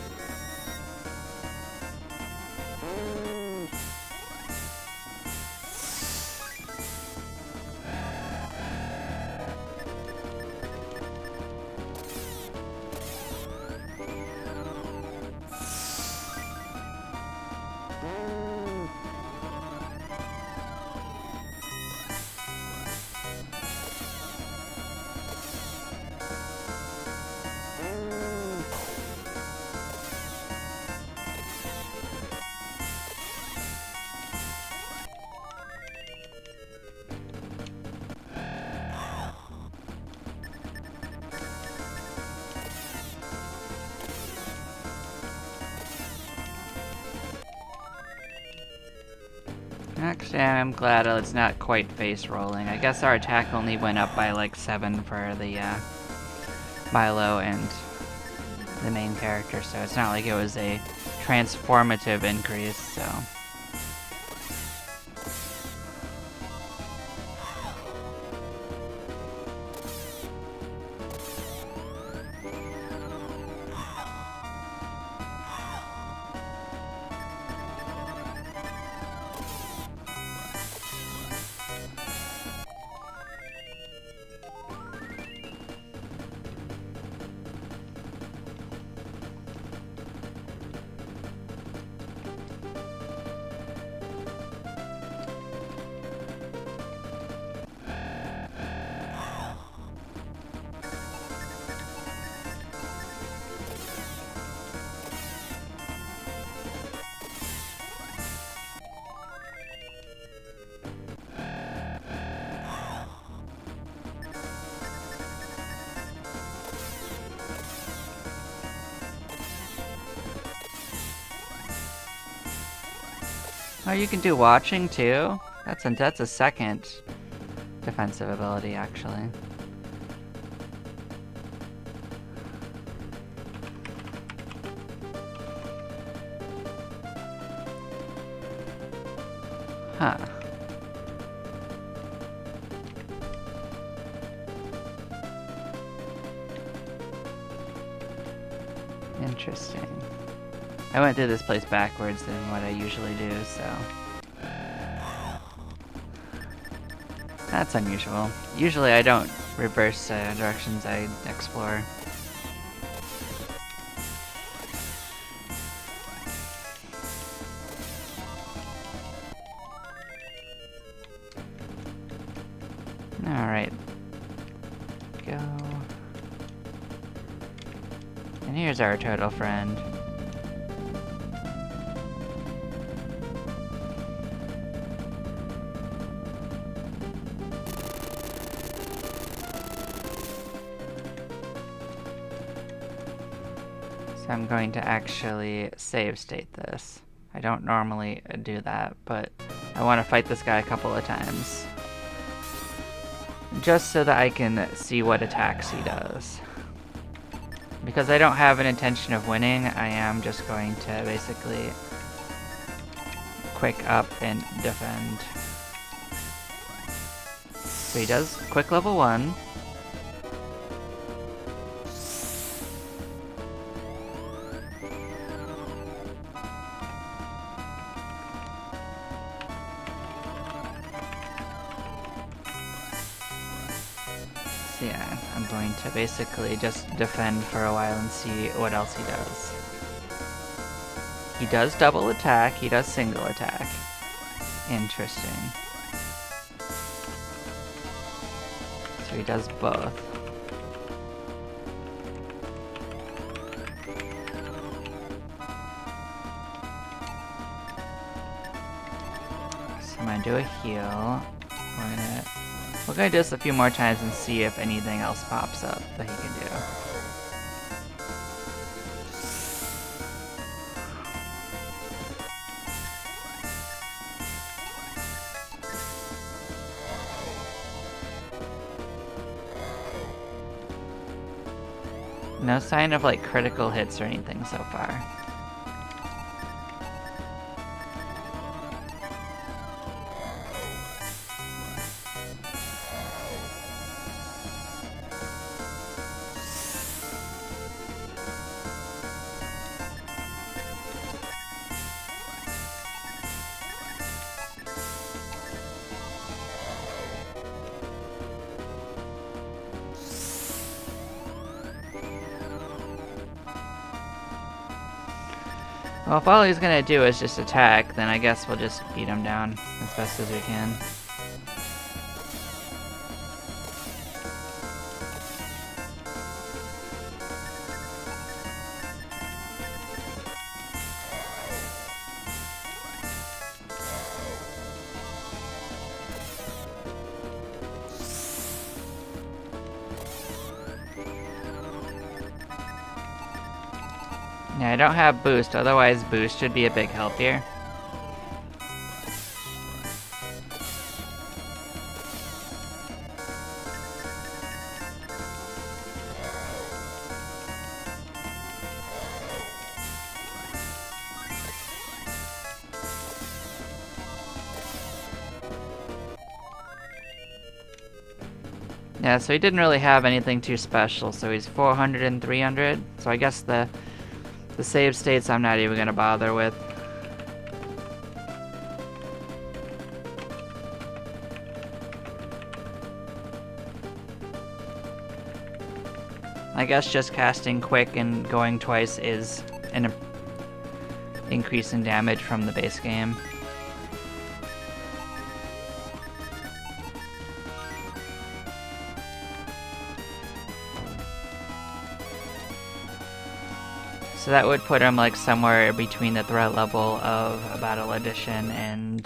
Actually, I'm glad it's not quite face rolling. I guess our attack only went up by like 7 for the Milo and the main character, so it's not like it was a transformative increase, so. Oh, you can do watching too? That's a second defensive ability, actually. Huh. Interesting. I went through this place backwards than what I usually do, so... That's unusual. Usually I don't reverse directions I explore. Alright. Go. And here's our turtle friend. So I'm going to actually save state this. I don't normally do that, but I want to fight this guy a couple of times. Just so that I can see what attacks he does. Because I don't have an intention of winning, I am just going to basically quick up and defend. So he does quick level 1. So yeah, I'm going to basically just defend for a while and see what else he does. He does double attack, he does single attack. Interesting. So he does both. So I'm gonna do a heal. We're gonna do this a few more times and see if anything else pops up that he can do. No sign of like critical hits or anything so far. Well, if all he's gonna do is just attack, then I guess we'll just beat him down as best as we can. Yeah, I don't have boost, otherwise boost should be a big help here. Yeah, so he didn't really have anything too special, so he's 400 and 300, so I guess the save states I'm not even gonna bother with. I guess just casting quick and going twice is an increase in damage from the base game. So that would put him like somewhere between the threat level of a Battle Edition and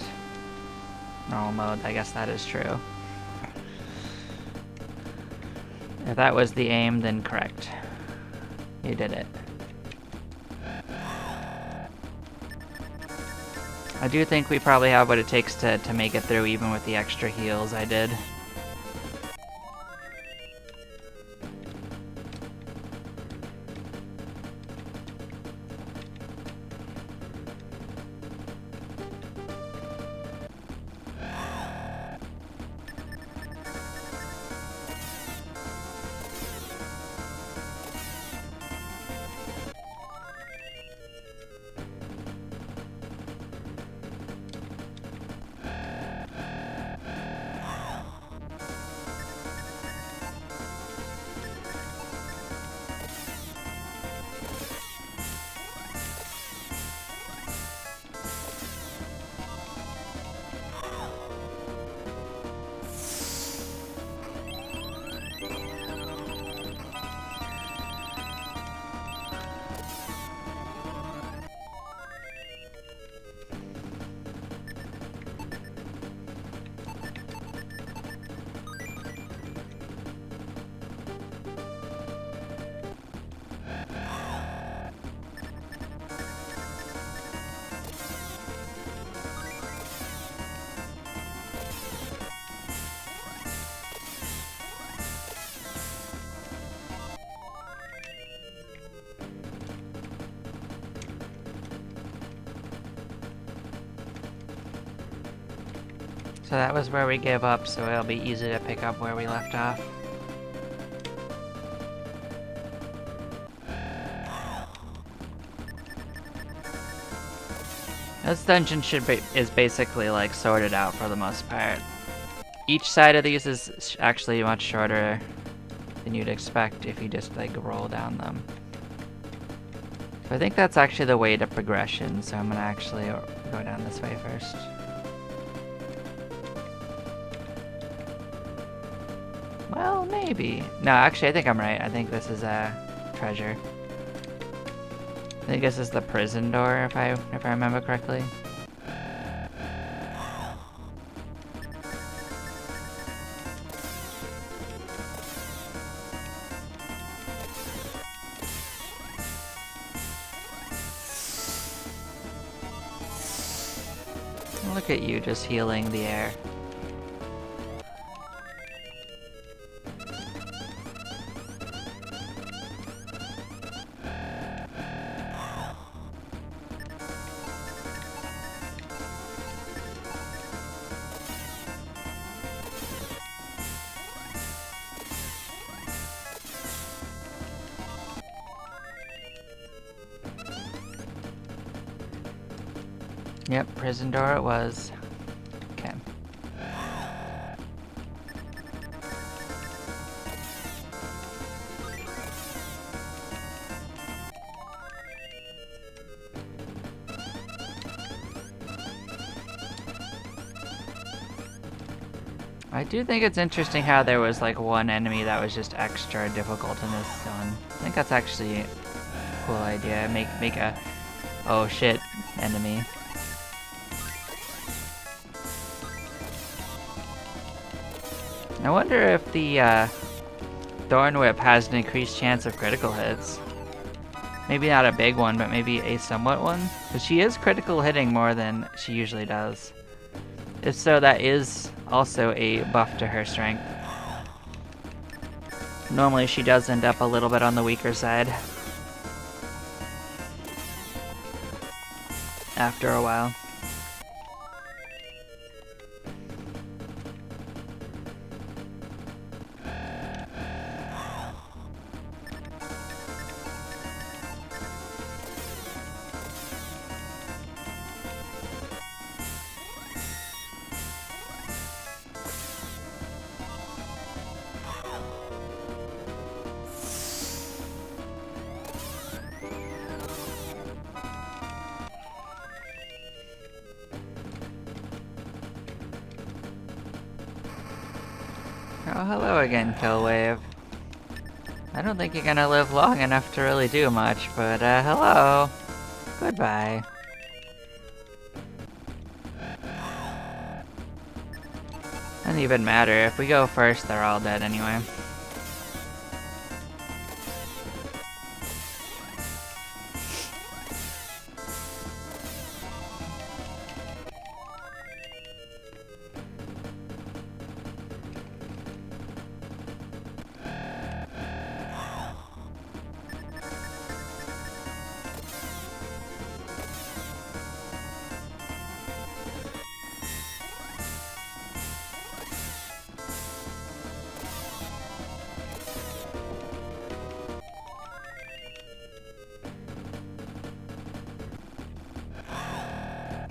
normal mode. I guess that is true. If that was the aim, then correct. You did it. I do think we probably have what it takes to make it through even with the extra heals I did. So that was where we gave up, so it'll be easy to pick up where we left off. This dungeon is basically like sorted out for the most part. Each side of these is actually much shorter than you'd expect if you just like roll down them. So I think that's actually the way to progression, so I'm gonna actually go down this way first. Well, maybe. No, actually I think I'm right. I think this is a treasure. I think this is the prison door if I remember correctly. Look at you just healing the air. Yep, prison door it was. Okay. I do think it's interesting how there was like one enemy that was just extra difficult in this zone. I think that's actually a cool idea. Make a oh shit enemy. I wonder if the Thorn Whip has an increased chance of critical hits. Maybe not a big one, but maybe a somewhat one? Because she is critical hitting more than she usually does. If so, that is also a buff to her strength. Normally she does end up a little bit on the weaker side. After a while. Oh, hello again, Killwave. I don't think you're gonna live long enough to really do much, but hello. Goodbye. Doesn't even matter. If we go first, they're all dead anyway.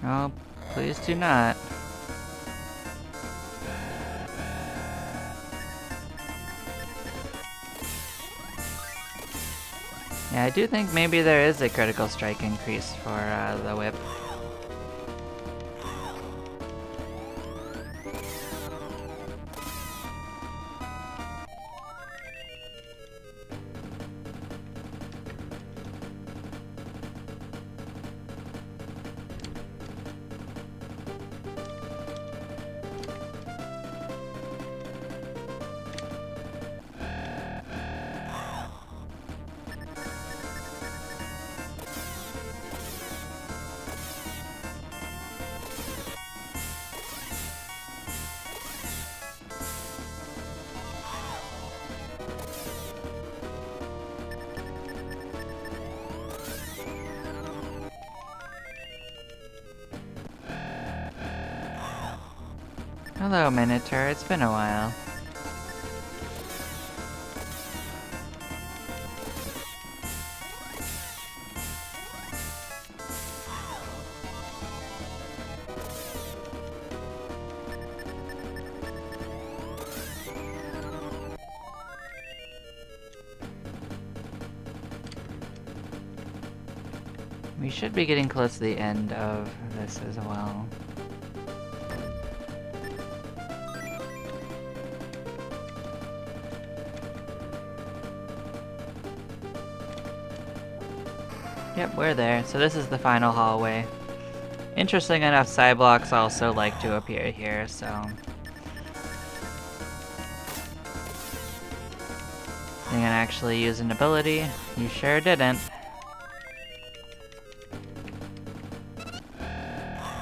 Oh, please do not. Yeah, I do think maybe there is a critical strike increase for the whip. Hello, Minotaur. It's been a while. We should be getting close to the end of this as well. Yep, we're there. So this is the final hallway. Interesting enough, side blocks also like to appear here, so... You can actually use an ability. You sure didn't.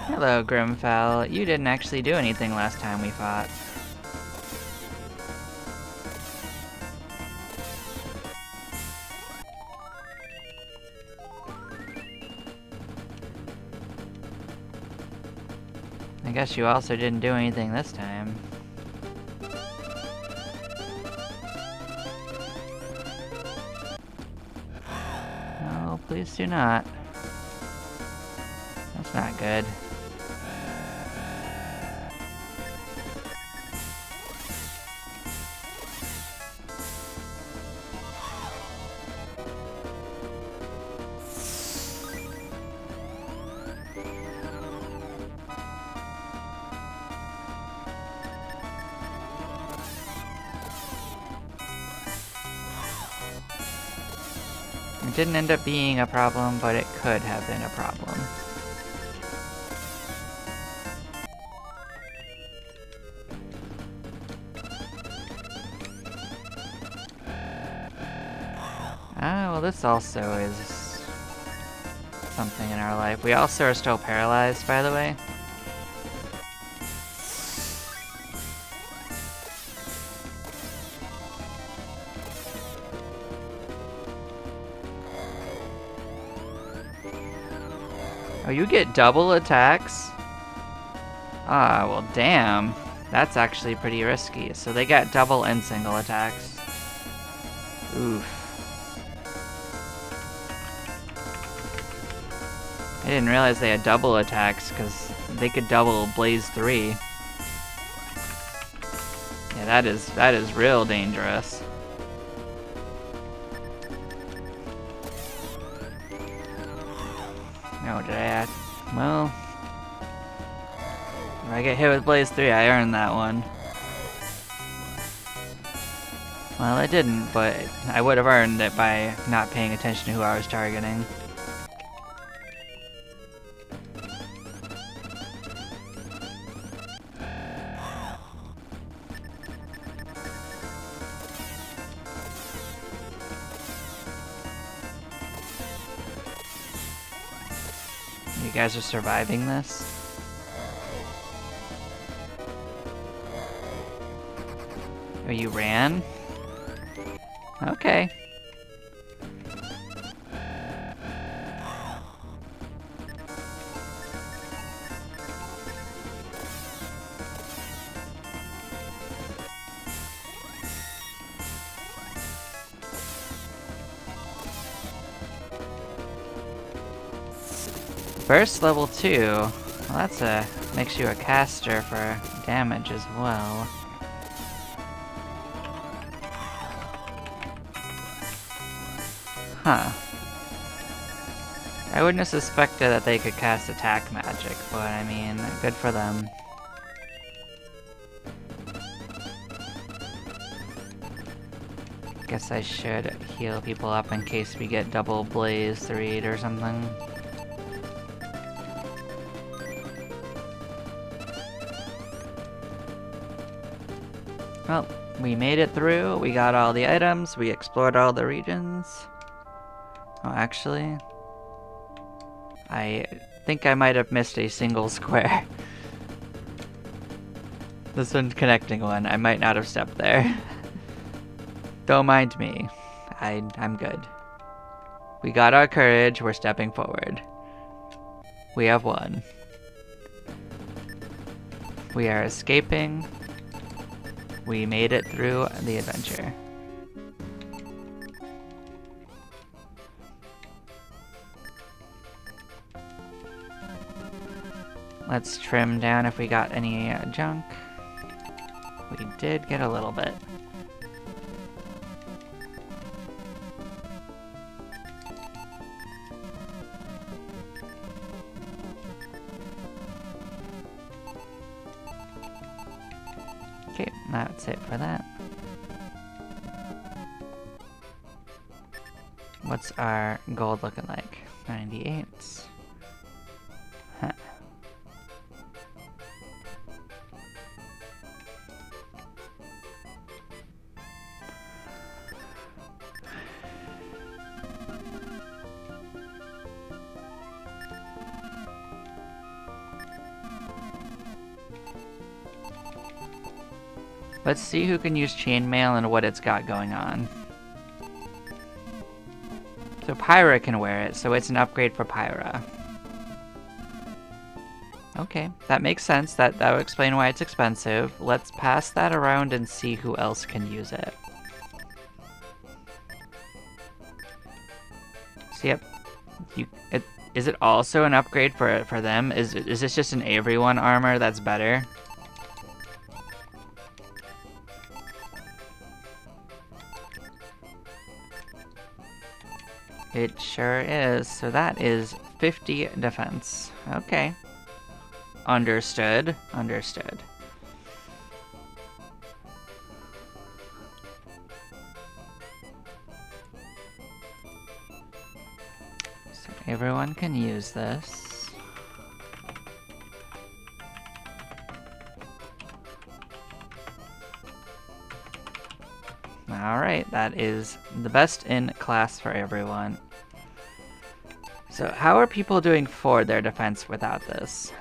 Hello, Grimfowl. You didn't actually do anything last time we fought. I guess you also didn't do anything this time. No, please do not. That's not good. It didn't end up being a problem, but it could have been a problem. Ah, well this also is something in our life. We also are still paralyzed, by the way. Oh, you get double attacks? Ah, well damn. That's actually pretty risky. So they got double and single attacks. Oof. I didn't realize they had double attacks, because they could double Blaze 3. Yeah, that is real dangerous. Oh, did I well... If I get hit with Blaze 3, I earned that one. Well, I didn't, but I would have earned it by not paying attention to who I was targeting. You guys are surviving this? Oh, you ran? Okay. Burst level 2. Well, that's makes you a caster for damage as well. Huh. I wouldn't have suspected that they could cast attack magic, but I mean, good for them. Guess I should heal people up in case we get double blaze to read or something. Well, we made it through, we got all the items, we explored all the regions. Oh, actually, I think I might have missed a single square. This one's connecting one, I might not have stepped there. Don't mind me, I'm good. We got our courage, we're stepping forward. We have won. We are escaping. We made it through the adventure. Let's trim down if we got any junk. We did get a little bit. Okay, that's it for that. What's our gold looking like? 98. Huh. Let's see who can use chainmail and what it's got going on. So Pyra can wear it, so it's an upgrade for Pyra. Okay, that makes sense. That would explain why it's expensive. Let's pass that around and see who else can use it. So yep, is it also an upgrade for them? Is this just an everyone armor that's better? It sure is. So that is 50 defense. Okay. Understood. Understood. So everyone can use this. Alright, that is the best in class for everyone. So how are people doing for their defense without this?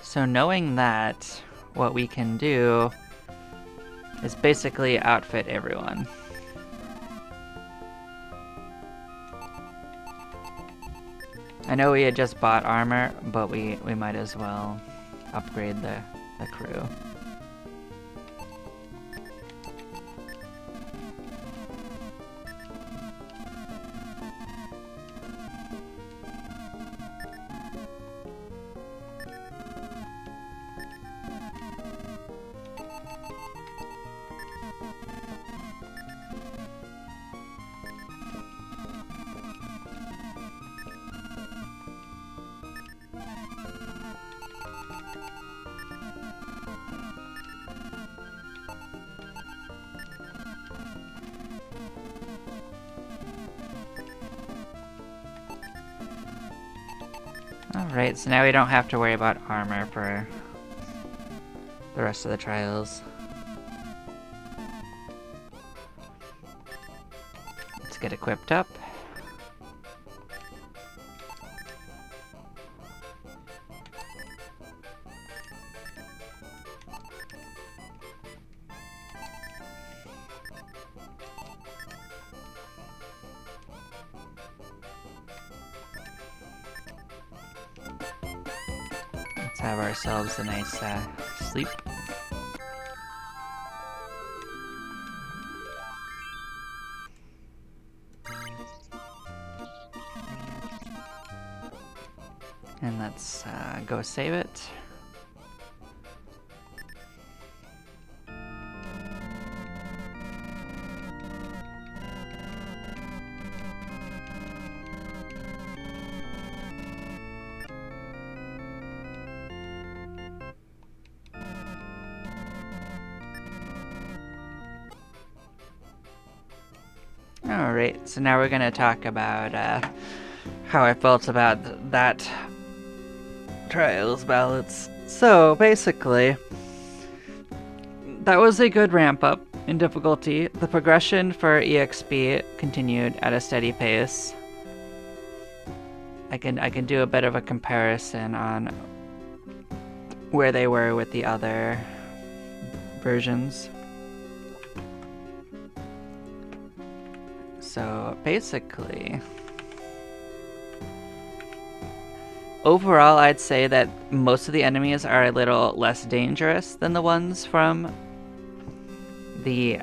So knowing that, what we can do is basically outfit everyone. I know we had just bought armor, but we might as well upgrade the crew. Alright, so now we don't have to worry about armor for the rest of the trials. Let's get equipped up. Have ourselves a nice sleep. And let's go save it. Alright, so now we're going to talk about how I felt about that Trials balance. So basically, that was a good ramp up in difficulty. The progression for EXP continued at a steady pace. I can do a bit of a comparison on where they were with the other versions. So basically, overall, I'd say that most of the enemies are a little less dangerous than the ones from the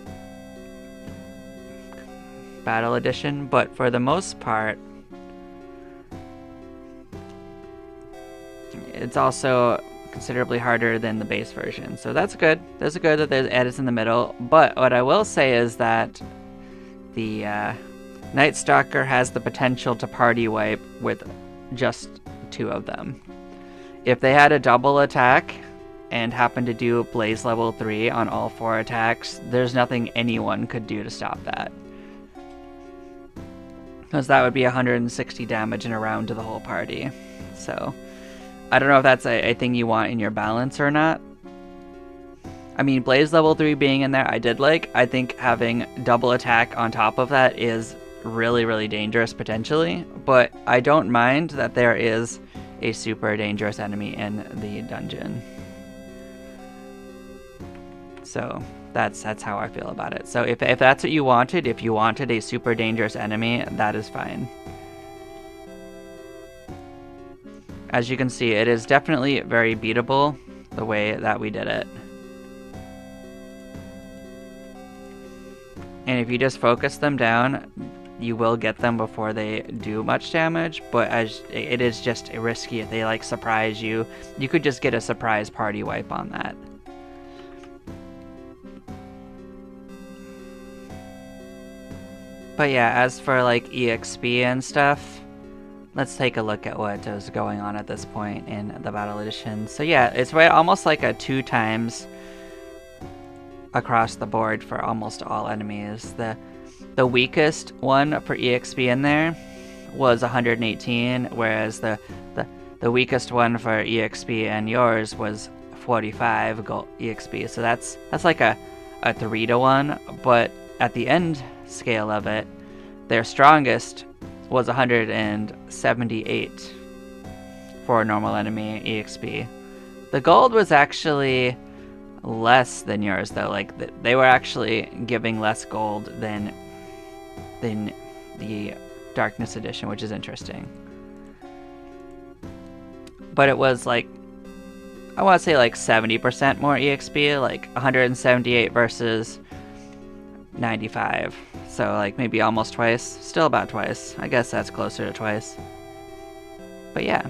Battle Edition, but for the most part, it's also considerably harder than the base version. So that's good. That's good that there's edits in the middle. But what I will say is that the Night Stalker has the potential to party wipe with just 2 of them. If they had a double attack and happened to do Blaze level 3 on all 4 attacks, there's nothing anyone could do to stop that. Because that would be 160 damage in a round to the whole party. So, I don't know if that's a thing you want in your balance or not. I mean, Blaze level 3 being in there, I did like. I think having double attack on top of that is really, really dangerous potentially. But I don't mind that there is a super dangerous enemy in the dungeon. So that's how I feel about it. So if that's what you wanted, if you wanted a super dangerous enemy, that is fine. As you can see, it is definitely very beatable the way that we did it. And if you just focus them down, you will get them before they do much damage, but as it is just risky if they like surprise you. You could just get a surprise party wipe on that. But yeah, as for like EXP and stuff, let's take a look at what is going on at this point in the Battle Edition. So yeah, it's right almost like a 2 times across the board for almost all enemies. The weakest one for EXP in there was 118, whereas the weakest one for EXP and yours was 45 gold EXP. So that's like a 3-to-1, but at the end scale of it, their strongest was 178 for a normal enemy EXP. The gold was actually less than yours though. Like they were actually giving less gold than the Darkness Edition, which is interesting. But it was like, I want to say like 70% more EXP, like 178 versus 95. So like maybe almost twice, still about twice. I guess that's closer to twice. But yeah.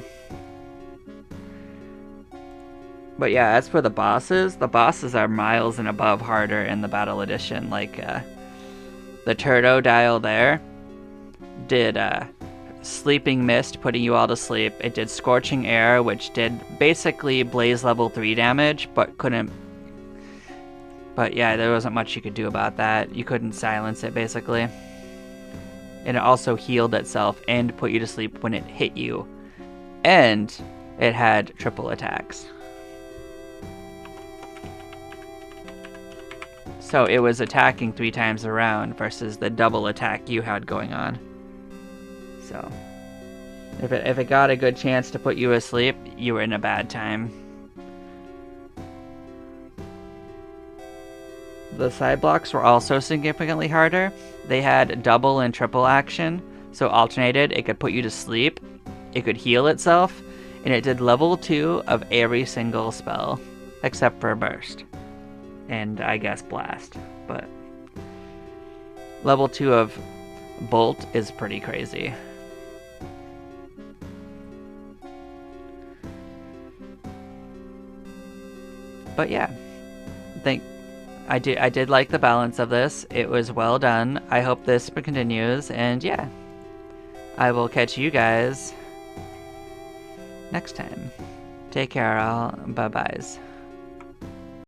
But yeah, as for the bosses are miles and above harder in the Battle Edition. Like, the Turdo Dial there did Sleeping Mist, putting you all to sleep. It did Scorching Air, which did basically Blaze level 3 damage, but couldn't... But yeah, there wasn't much you could do about that. You couldn't silence it, basically. And it also healed itself and put you to sleep when it hit you. And it had triple attacks. So it was attacking 3 times around versus the double attack you had going on. So if it got a good chance to put you asleep, you were in a bad time. The side blocks were also significantly harder. They had double and triple action, so alternated. It could put you to sleep, it could heal itself, and it did level 2 of every single spell, except for Burst. And I guess Blast, but level 2 of Bolt is pretty crazy. But yeah, I did like the balance of this. It was well done. I hope this continues, and yeah, I will catch you guys next time. Take care, all. Bye-byes.